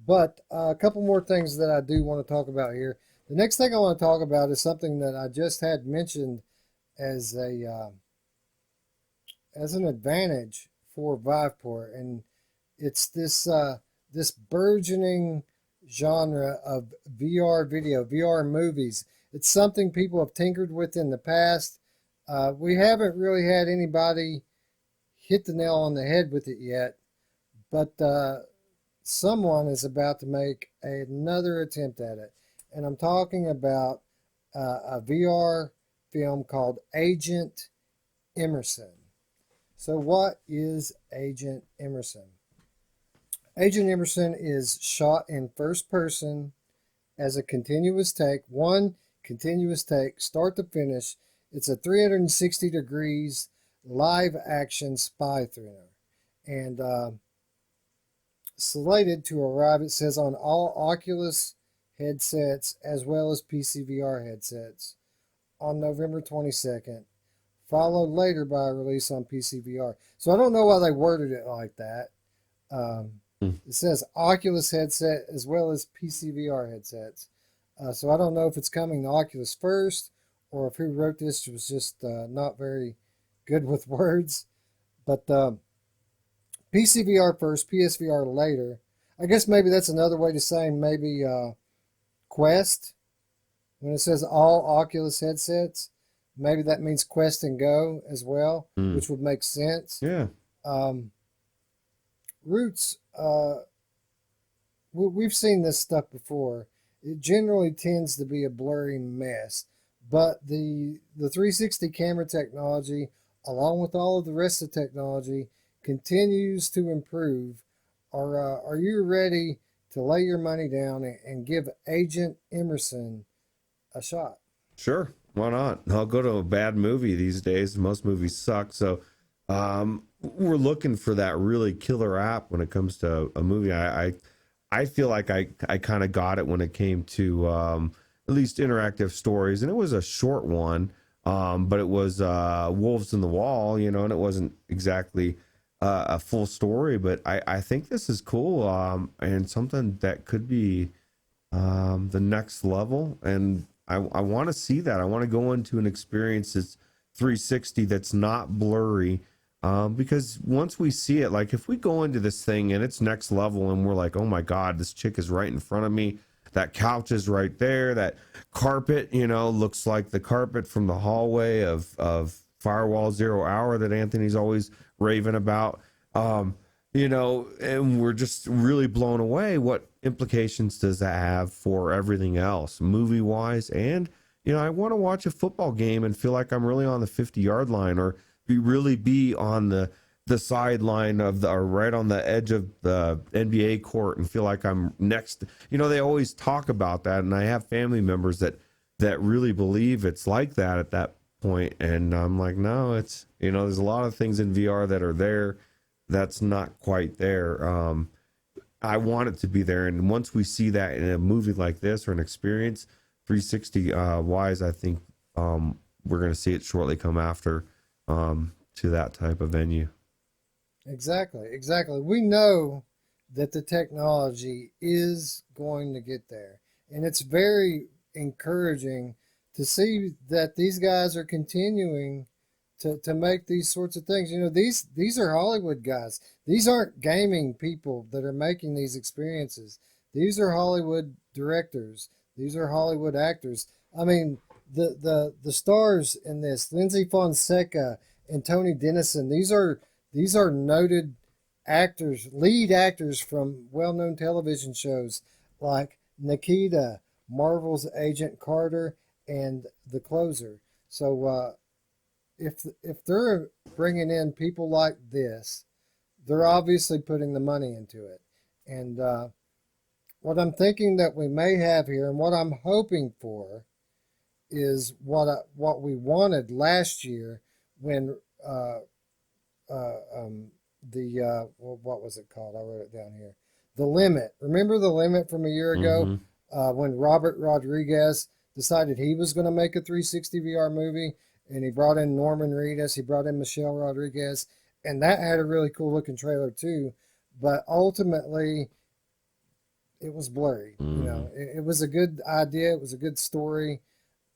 but a couple more things that I do want to talk about here. The next thing I want to talk about is something that I just had mentioned as an advantage for Viveport, and it's this burgeoning genre of VR video, VR movies. It's something people have tinkered with in the past. We haven't really had anybody hit the nail on the head with it yet, but someone is about to make another attempt at it. And I'm talking about a VR film called Agent Emerson. So what is Agent Emerson? Agent Emerson is shot in first person as a continuous take, one continuous take, start to finish. It's a 360 degrees live action spy thriller, and slated to arrive, it says, on all Oculus headsets as well as PCVR headsets on November 22nd, followed later by a release on PCVR. So I don't know why they worded it like that. It says Oculus headset as well as PCVR headsets. So I don't know if it's coming to Oculus first, or if who wrote this was just not very good with words. But PCVR first, PSVR later. I guess maybe that's another way to say maybe Quest. When it says all Oculus headsets, maybe that means Quest and Go as well, which would make sense. Yeah. Roots, we've seen this stuff before. It generally tends to be a blurry mess, but the 360 camera technology, along with all of the rest of the technology, continues to improve. Are you ready to lay your money down and give Agent Emerson a shot? Sure, why not? I'll go to a bad movie these days. Most movies suck, so we're looking for that really killer app when it comes to a movie. I feel like I kind of got it when it came to at least interactive stories, and it was a short one, but it was Wolves in the Wall, you know, and it wasn't exactly a full story, but I think this is cool, and something that could be the next level, and I want to see that. I want to go into an experience that's 360, that's not blurry, because once we see it, like if we go into this thing and it's next level and we're like, oh my god, this chick is right in front of me, that couch is right there, that carpet, you know, looks like the carpet from the hallway of Firewall Zero Hour that Anthony's always raving about, you know, and we're just really blown away. What implications does that have for everything else, movie wise? And, you know, I want to watch a football game and feel like I'm really on the 50-yard line, or be on the sideline of the, or right on the edge of the NBA court and feel like I'm next. You know, they always talk about that, and I have family members that really believe it's like that at that point, and I'm like, no, it's, you know, there's a lot of things in VR that are there that's not quite there. I want it to be there, and once we see that in a movie like this or an experience 360 wise, I think we're going to see it shortly come after to that type of venue. Exactly, exactly. We know that the technology is going to get there, and it's very encouraging to see that these guys are continuing to make these sorts of things. You know, these are Hollywood guys. These aren't gaming people that are making these experiences. These are Hollywood directors. These are Hollywood actors. I mean, the stars in this, Lindsay Fonseca and Tony Dennison, these are noted actors, lead actors from well-known television shows like Nikita, Marvel's Agent Carter, and The Closer. So if they're bringing in people like this, they're obviously putting the money into it. And what I'm thinking that we may have here, and what I'm hoping for, is what we wanted last year when what was it called? I wrote it down here. The Limit. Remember The Limit from a year ago, Mm-hmm. when Robert Rodriguez decided he was going to make a 360 VR movie, and he brought in Norman Reedus, he brought in Michelle Rodriguez, and that had a really cool looking trailer too. But ultimately, it was blurry. You Mm-hmm. know, it was a good idea, it was a good story,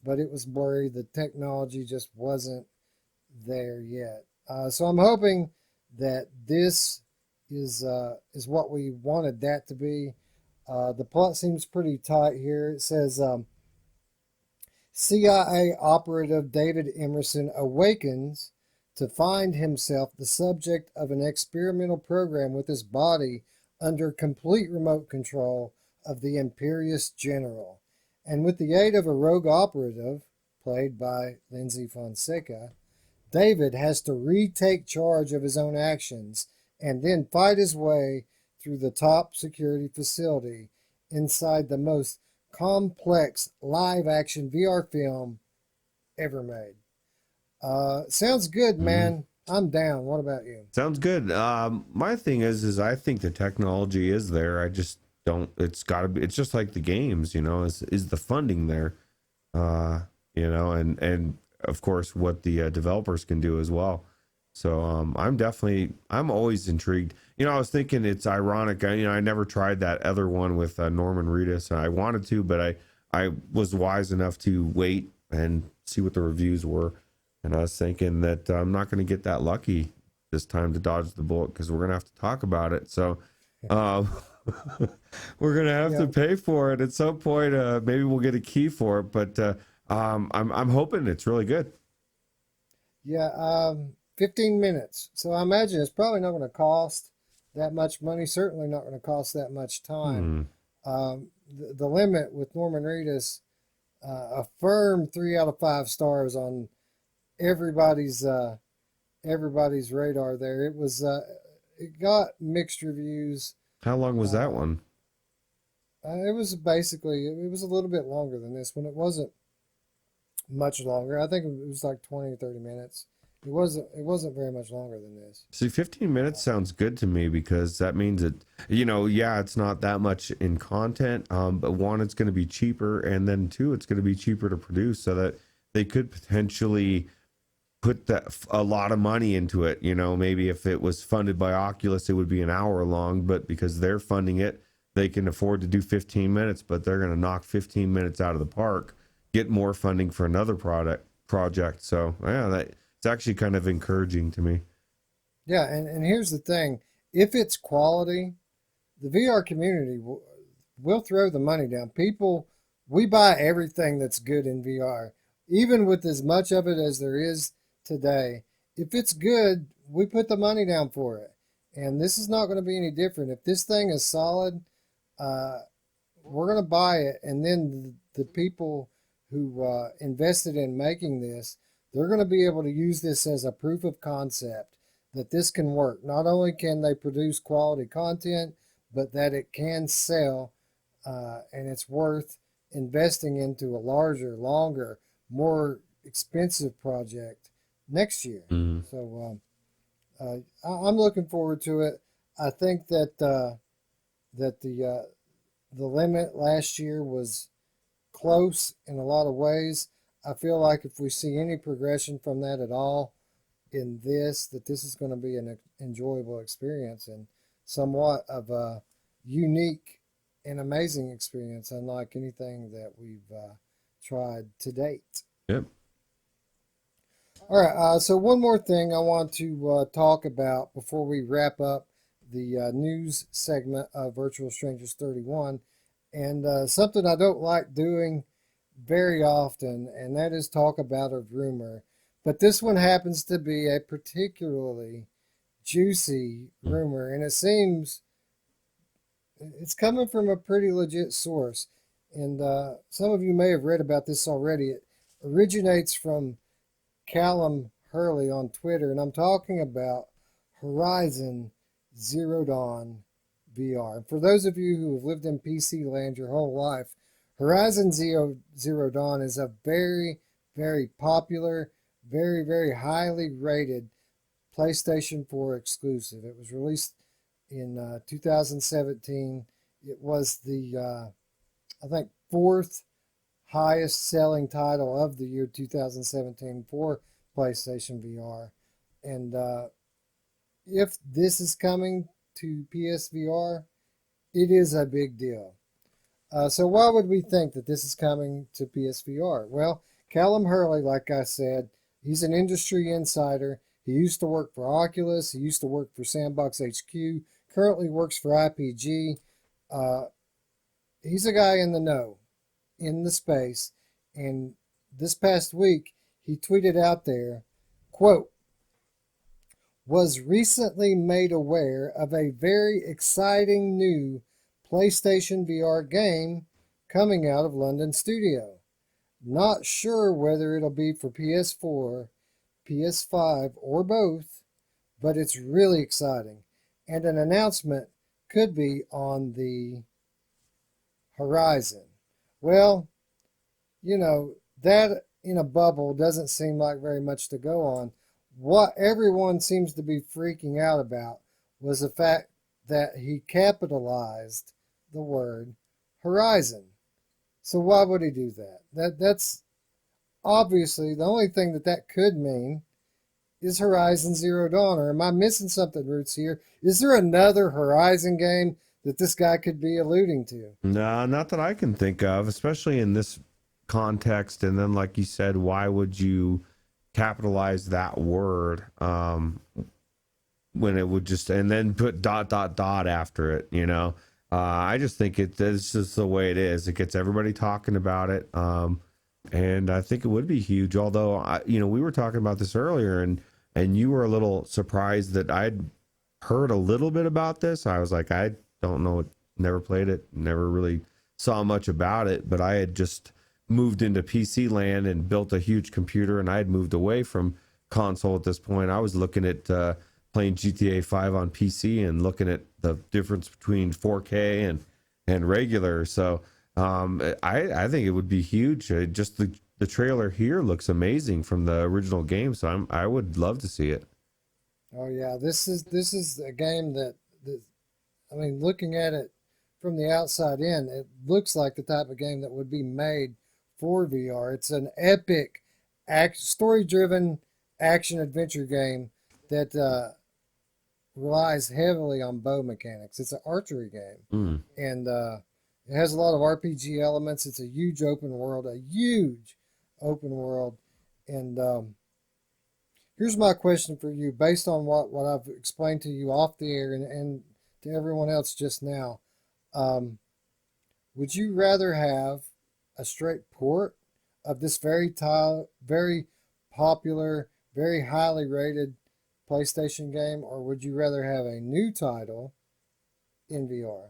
but it was blurry. The technology just wasn't there yet. So I'm hoping that this is what we wanted that to be. The plot seems pretty tight here. It says CIA operative David Emerson awakens to find himself the subject of an experimental program with his body under complete remote control of the imperious general. And with the aid of a rogue operative, played by Lindsay Fonseca, David has to retake charge of his own actions and then fight his way through the top security facility inside the most complex live action VR film ever made. Sounds good, Mm-hmm. man. I'm down. What about you? Sounds good. My thing is I think the technology is there. I just don't. It's got to be. It's just like the games, you know. Is the funding there? You know, and of course what the developers can do as well. So I'm always intrigued. You know, I was thinking it's ironic. I never tried that other one with Norman Reedus, and I wanted to, but I was wise enough to wait and see what the reviews were. And I was thinking that I'm not going to get that lucky this time to dodge the bullet, because we're going to have to talk about it. So uh, we're going to have to Yeah, pay for it at some point. Maybe we'll get a key for it, but I'm hoping it's really good. yeah. 15 minutes. So I imagine it's probably not going to cost that much money. Certainly not going to cost that much time. Hmm. The Limit with Norman Reedus, a firm 3 out of 5 stars on everybody's everybody's radar there. It got mixed reviews. How long was that Uh, one? it was basically it was a little bit longer than this one. It wasn't much longer. I think it was like 20 or 30 minutes. It wasn't very much longer than this. See, 15 minutes sounds good to me because that means it, yeah, it's not that much in content. But one, it's going to be cheaper, and then two, it's going to be cheaper to produce, so that they could potentially put a lot of money into it. Maybe if it was funded by Oculus, it would be an hour long, but because they're funding it, they can afford to do 15 minutes, but they're going to knock 15 minutes out of the park, get more funding for another project. So yeah, it's actually kind of encouraging to me. Yeah, and here's the thing: if it's quality, the VR community will throw the money down. People, we buy everything that's good in VR, even with as much of it as there is today. If it's good, we put the money down for it, and this is not going to be any different. If this thing is solid, uh, we're going to buy it, and then the people who invested in making this, they're going to be able to use this as a proof of concept that this can work. Not only can they produce quality content, but that it can sell, and it's worth investing into a larger, longer, more expensive project next year. Mm. So I'm looking forward to it. I think that the limit last year was close in a lot of ways. I feel like if we see any progression from that at all in this, that this is going to be an enjoyable experience and somewhat of a unique and amazing experience, unlike anything that we've tried to date. Yep. All right, so one more thing I want to talk about before we wrap up the news segment of Virtual Strangers 31, and something I don't like doing very often, and that is talk about a rumor. But this one happens to be a particularly juicy rumor, and it seems it's coming from a pretty legit source. And some of you may have read about this already. It originates from Callum Hurley on Twitter, and I'm talking about Horizon Zero Dawn VR. And for those of you who have lived in PC land your whole life, Horizon Zero Dawn is a very, very popular, very, very highly rated PlayStation 4 exclusive. It was released in 2017. It was the, I think, fourth highest selling title of the year 2017 for PlayStation VR. And if this is coming to PSVR, it is a big deal. So why would we think that this is coming to PSVR? Well, Callum Hurley, like I said, he's an industry insider. He used to work for Oculus. He used to work for Sandbox HQ. Currently works for IPG. He's a guy in the know, in the space. And this past week, he tweeted out there, quote, was recently made aware of a very exciting new PlayStation VR game coming out of London studio. Not sure whether it'll be for PS4, PS5, or both, but it's really exciting. And an announcement could be on the horizon. Well, that in a bubble doesn't seem like very much to go on. What everyone seems to be freaking out about was the fact that he capitalized the word horizon. So why would he do that? That's obviously the only thing that could mean is Horizon Zero Dawn. Or am I missing something, Roots, here? Is there another Horizon game that this guy could be alluding to? No, not that I can think of, especially in this context. And then, like you said, why would you capitalize that word when it would just, and then put ... after it, I just think it's just the way it is. It gets everybody talking about it. And I think it would be huge. Although, we were talking about this earlier, and you were a little surprised that I'd heard a little bit about this. I was like, I don't know, never played it, never really saw much about it, but I had just moved into PC land and built a huge computer, and I had moved away from console at this point. I was looking at playing GTA 5 on PC and looking at the difference between 4K and regular. So I think it would be huge. Just the the trailer here looks amazing from the original game, so I would love to see it. Oh yeah, this is a game that I mean, looking at it from the outside in, it looks like the type of game that would be made for VR. It's an epic, story-driven action adventure game that relies heavily on bow mechanics. It's an archery game, Mm. and it has a lot of RPG elements. It's a huge open world, and here's my question for you, based on what I've explained to you off the air and to everyone else just now. Um, would you rather have a straight port of this very popular, very highly rated PlayStation game, or would you rather have a new title in VR?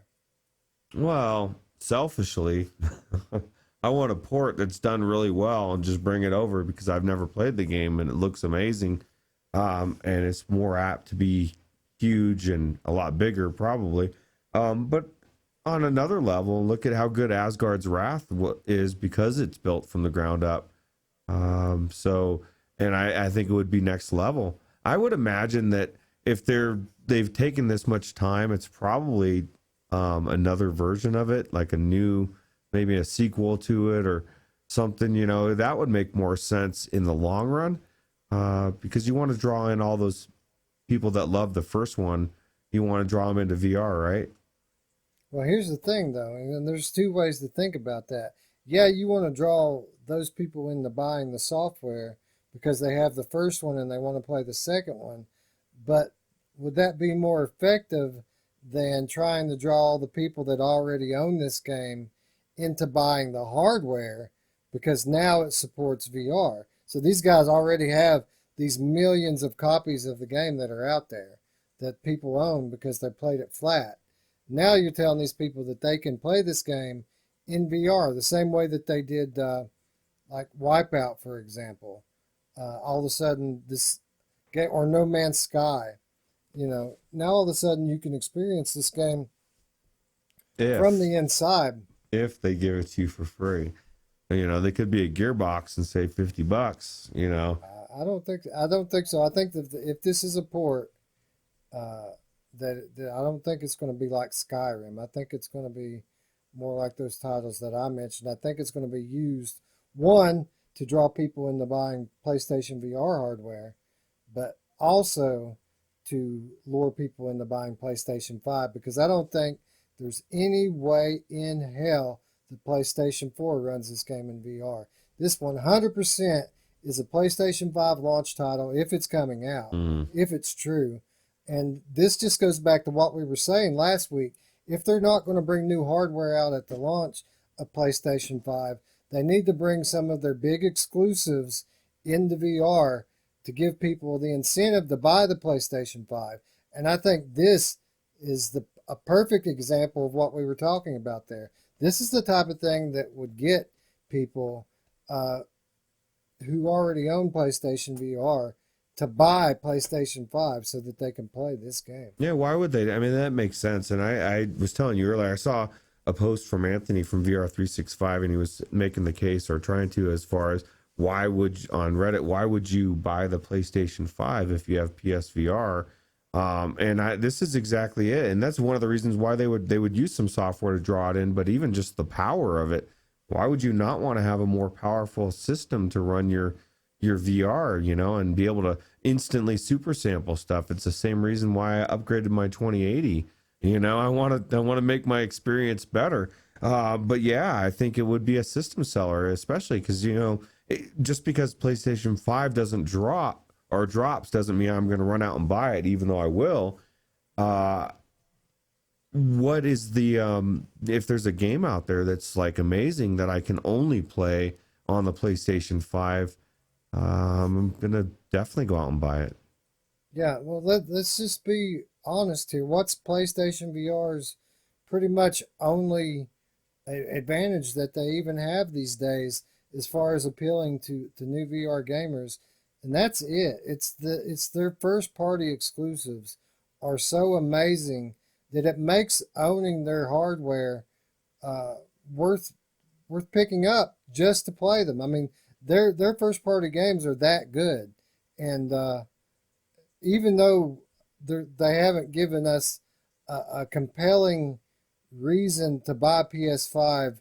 Well, selfishly, I want a port that's done really well and just bring it over because I've never played the game and it looks amazing. And it's more apt to be huge and a lot bigger, probably. But on another level, look at how good Asgard's Wrath is because it's built from the ground up. And I think it would be next level. I would imagine that if they've taken this much time, it's probably another version of it, like a new, maybe a sequel to it or something. That would make more sense in the long run, because you want to draw in all those people that love the first one. You want to draw them into VR, right? Well, here's the thing, though, and there's two ways to think about that. Yeah, you want to draw those people into buying the software because they have the first one and they want to play the second one. But would that be more effective than trying to draw the people that already own this game into buying the hardware because now it supports VR? So these guys already have these millions of copies of the game that are out there that people own because they played it flat. Now you're telling these people that they can play this game in VR the same way that they did, like Wipeout, for example. All of a sudden, this game, or No Man's Sky, now all of a sudden you can experience this game from If the inside. if they give it to you for free, they could be a Gearbox and say $50. I don't think so. I think that if this is a port, uh, that I don't think it's going to be like Skyrim. I think it's going to be more like those titles that I mentioned. I think it's going to be used, one, to draw people into buying PlayStation VR hardware, but also to lure people into buying PlayStation 5, because I don't think there's any way in hell that PlayStation 4 runs this game in VR. This 100% is a PlayStation 5 launch title if it's coming out, Mm. if it's true. And this just goes back to what we were saying last week. If they're not going to bring new hardware out at the launch of PlayStation 5, they need to bring some of their big exclusives into VR to give people the incentive to buy the PlayStation 5. And I think this is a perfect example of what we were talking about there. This is the type of thing that would get people who already own PlayStation VR to buy PlayStation 5 so that they can play this game. Yeah, why would they? I mean, that makes sense. And I was telling you earlier, I saw a post from Anthony from VR365, and he was making the case, or trying to, as far as on Reddit, why would you buy the PlayStation 5 if you have PSVR? This is exactly it. And that's one of the reasons why they would use some software to draw it in, but even just the power of it. Why would you not want to have a more powerful system to run your VR, and be able to instantly super sample stuff? It's the same reason why I upgraded my 2080. I want to make my experience better. But yeah, I think it would be a system seller, especially because, just because PlayStation 5 doesn't drop or drops doesn't mean I'm going to run out and buy it, even though I will. What is if there's a game out there that's like amazing that I can only play on the PlayStation 5, I'm gonna definitely go out and buy it. Yeah, well, let's just be honest here. What's PlayStation VR's pretty much only advantage that they even have these days as far as appealing to new VR gamers? And that's it. It's their first party exclusives are so amazing that it makes owning their hardware uh, worth worth picking up just to play them. I mean, their first party games are that good, and even though they haven't given us a compelling reason to buy PS5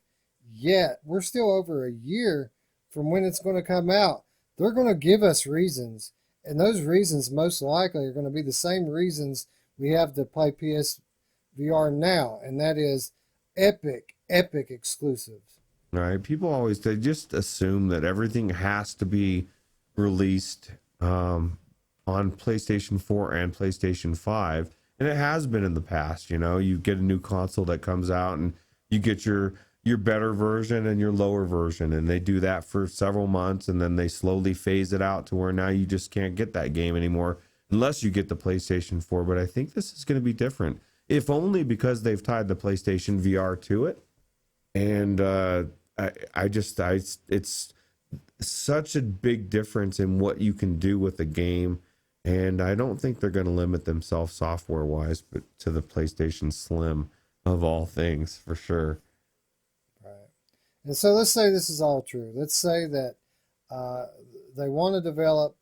yet, we're still over a year from when it's going to come out. They're going to give us reasons, and those reasons most likely are going to be the same reasons we have to play PSVR now, and that is epic exclusives. Right? People always they just assume that everything has to be released on PlayStation 4 and PlayStation 5, and it has been in the past. You know, you get a new console that comes out, and you get your better version and your lower version, and they do that for several months, and then they slowly phase it out to where now you just can't get that game anymore unless you get the PlayStation 4. But I think this is going to be different, if only because they've tied the PlayStation VR to it. And it's such a big difference in what you can do with a game, and I don't think they're going to limit themselves software wise, but to the PlayStation Slim of all things, for sure. Right. And so let's say this is all true. Let's say that they want to develop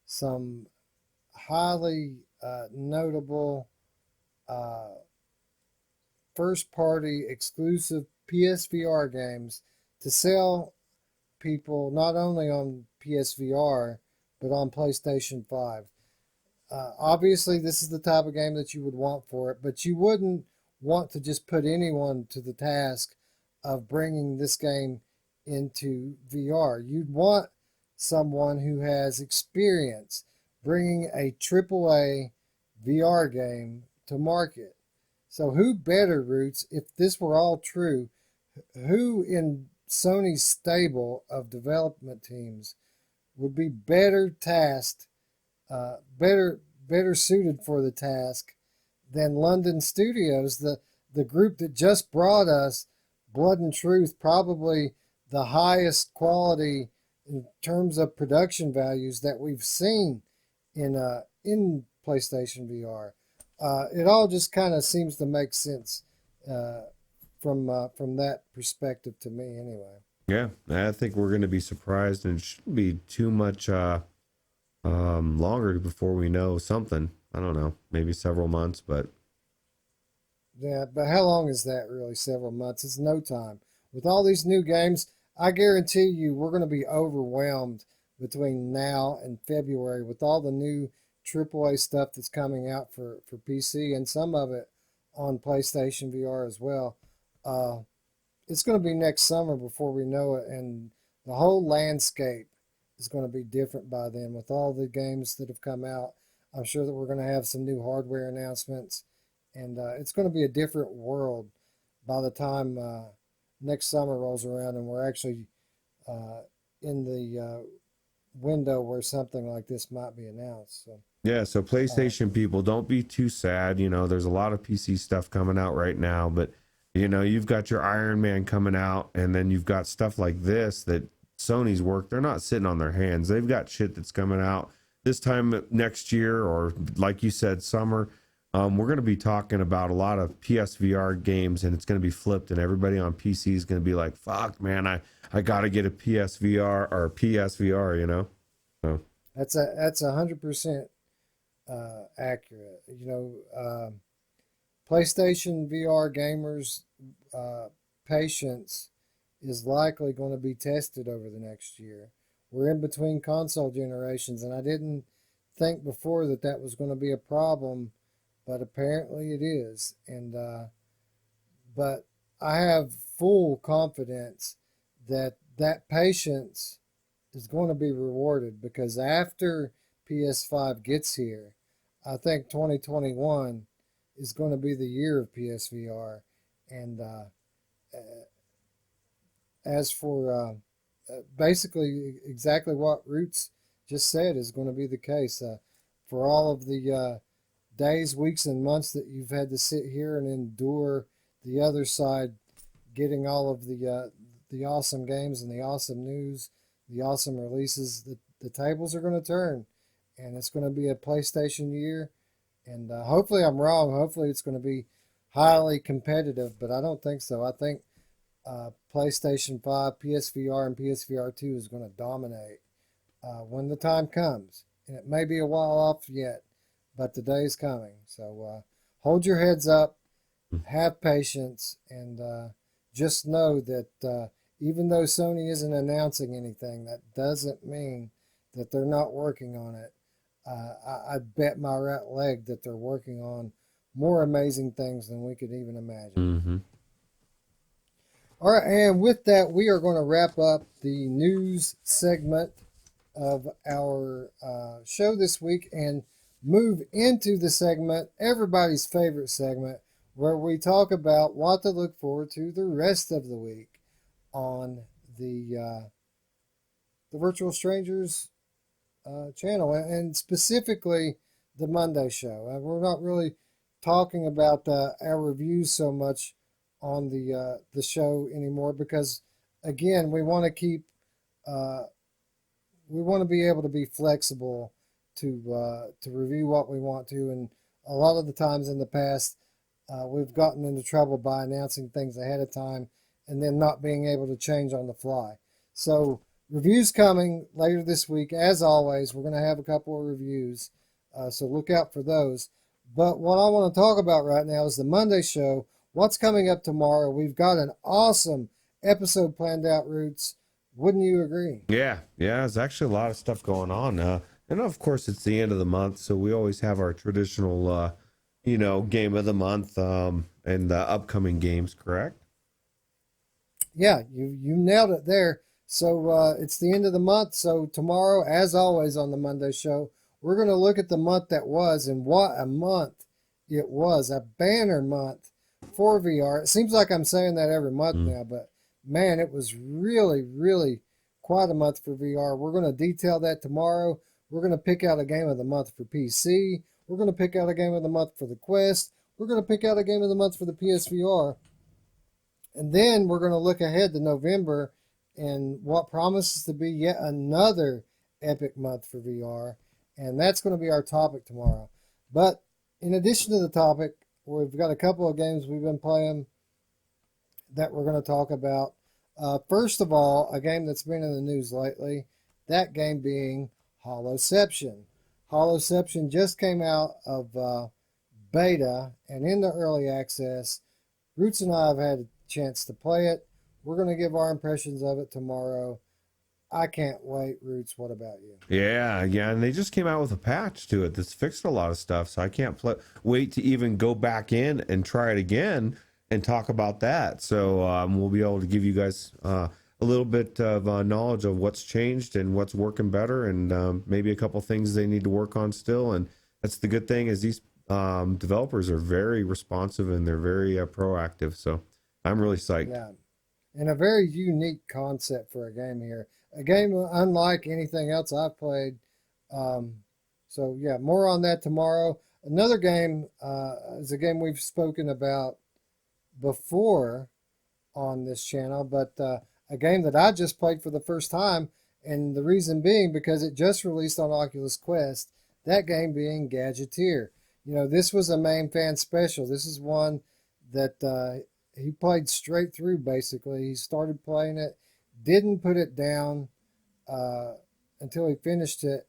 some highly notable uh, first party exclusive PSVR games to sell people not only on PSVR but on PlayStation 5. Obviously, this is the type of game that you would want for it, but you wouldn't want to just put anyone to the task of bringing this game into VR. You'd want someone who has experience bringing a AAA VR game to market. So, who better, Roots, if this were all true, who in Sony's stable of development teams would be better tasked, better suited for the task than London Studios, the group that just brought us Blood and Truth, probably the highest quality in terms of production values that we've seen in PlayStation VR. It all just kind of seems to make sense from that perspective to me, anyway. Yeah, I think we're going to be surprised, and it shouldn't be too much longer before we know something. I don't know, maybe several months, but Yeah, but how long is that really? Several months? It's no time. With all these new games, I guarantee you we're going to be overwhelmed between now and February with all the new AAA stuff that's coming out for PC and some of it on PlayStation VR as well. Uh, it's going to be next summer before we know it, and the whole landscape is going to be different by then with all the games that have come out. I'm sure that we're going to have some new hardware announcements, and it's going to be a different world by the time next summer rolls around and we're actually uh, in the window where something like this might be announced. So, yeah. So uh, PlayStation people, don't be too sad. You know, there's a lot of PC stuff coming out right now, but you know, you've got your Iron Man coming out, and then you've got stuff like this that Sony's work. They're not sitting on their hands. They've got shit that's coming out this time next year, or like you said, summer. We're going to be talking about a lot of PSVR games, and it's going to be flipped, and everybody on PC is going to be like, "Fuck, man, I got to get a PSVR or a PSVR," you know. So that's 100% accurate. PlayStation VR gamers' patience is likely going to be tested over the next year. We're in between console generations, and I didn't think before that that was going to be a problem, but apparently it is. But I have full confidence that that patience is going to be rewarded because after PS5 gets here, I think 2021 is going to be the year of PSVR. And as for basically exactly what Roots just said is going to be the case, for all of the days, weeks, and months that you've had to sit here and endure the other side, getting all of the awesome games and the awesome news, the awesome releases, the tables are going to turn, and it's going to be a PlayStation year. And hopefully I'm wrong. Hopefully it's going to be highly competitive, but I don't think so. I think PlayStation 5, PSVR, and PSVR 2 is going to dominate when the time comes. And it may be a while off yet, but the day is coming. So hold your heads up, have patience, and just know that even though Sony isn't announcing anything, that doesn't mean that they're not working on it. I'd bet my right leg that they're working on more amazing things than we could even imagine. Mm-hmm. All right, and with that, we are going to wrap up the news segment of our show this week and move into the segment, everybody's favorite segment, where we talk about what to look forward to the rest of the week on the Virtual Strangers channel, and specifically the Monday show. We're not really talking about our reviews so much on the show anymore because, again, we want to keep we want to be able to be flexible to review what we want to, and a lot of the times in the past we've gotten into trouble by announcing things ahead of time and then not being able to change on the fly. So reviews coming later this week. As always, we're going to have a couple of reviews, so look out for those. But what I want to talk about right now is the Monday show. What's coming up tomorrow? We've got an awesome episode planned out, Roots. Wouldn't you agree? Yeah, there's actually a lot of stuff going on. And of course, it's the end of the month, so we always have our traditional, game of the month and the upcoming games, correct? Yeah, you nailed it there. So it's the end of the month. So tomorrow, as always on the Monday show, we're going to look at the month that was, and what a month it was. A banner month for VR. It seems like I'm saying that every month now, but man, it was really, really quite a month for VR. We're going to detail that tomorrow. We're going to pick out a game of the month for PC. We're going to pick out a game of the month for the Quest. We're going to pick out a game of the month for the PSVR. And then we're going to look ahead to November and what promises to be yet another epic month for VR. And that's going to be our topic tomorrow. But in addition to the topic, we've got a couple of games we've been playing that we're going to talk about. First of all, a game that's been in the news lately, that game being Holoception. Holoception just came out of beta and in the early access. Roots and I have had a chance to play it. We're going to give our impressions of it tomorrow. I can't wait, Roots. What about you? Yeah, and they just came out with a patch to it that's fixed a lot of stuff, so I can't wait to even go back in and try it again and talk about that. So we'll be able to give you guys a little bit of knowledge of what's changed and what's working better, and maybe a couple things they need to work on still. And that's the good thing is these developers are very responsive and they're very proactive. So I'm really psyched. Yeah, and a very unique concept for a game here. A game unlike anything else I've played. So yeah, more on that tomorrow. Another game is a game we've spoken about before on this channel, but a game that I just played for the first time, and the reason being because it just released on Oculus Quest, that game being Gadgeteer. This was a Mamefan special. This is one that he played straight through, basically. He started playing it, didn't put it down until he finished it,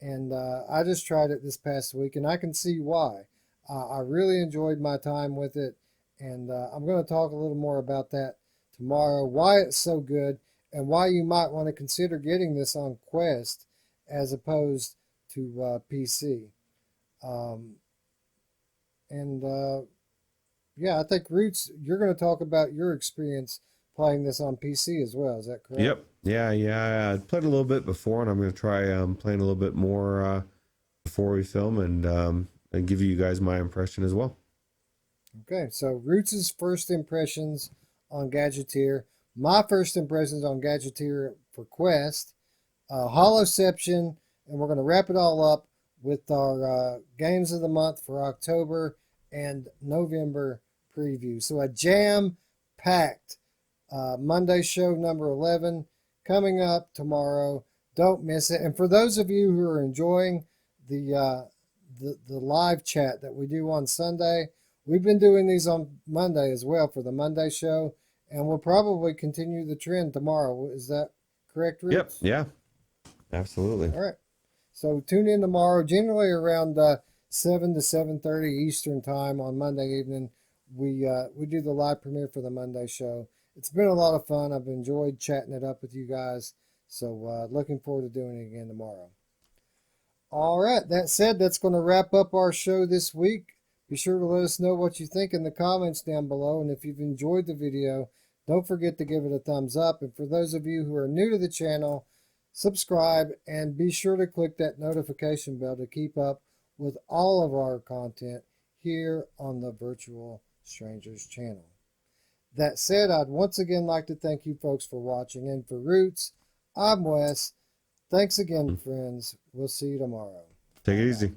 and I just tried it this past week, and I can see why. I really enjoyed my time with it, and I'm going to talk a little more about that tomorrow, why it's so good, and why you might want to consider getting this on Quest as opposed to PC. Yeah, I think Roots, you're going to talk about your experience playing this on PC as well. Is that correct? Yep. Yeah. I played a little bit before, and I'm going to try playing a little bit more before we film and give you guys my impression as well. Okay, so Roots' first impressions on Gadgeteer. My first impressions on Gadgeteer for Quest. Holoception, and we're going to wrap it all up with our games of the month for October and November preview. So a jam-packed Monday show number 11 coming up tomorrow. Don't miss it. And for those of you who are enjoying the live chat that we do on Sunday, we've been doing these on Monday as well for the Monday show, And we'll probably continue the trend tomorrow. Is that correct, Yep. Roots? Yeah. Absolutely. All right. So tune in tomorrow, generally around 7 to 7:30 Eastern time on Monday evening. We do the live premiere for the Monday show. It's been a lot of fun. I've enjoyed chatting it up with you guys. So looking forward to doing it again tomorrow. All right. That said, that's going to wrap up our show this week. Be sure to let us know what you think in the comments down below. And if you've enjoyed the video, don't forget to give it a thumbs up. And for those of you who are new to the channel, subscribe and be sure to click that notification bell to keep up with all of our content here on the Virtual Strangers channel. That said, I'd once again like to thank you folks for watching. And for Roots, I'm Wes. Thanks again, friends. We'll see you tomorrow. Take it easy.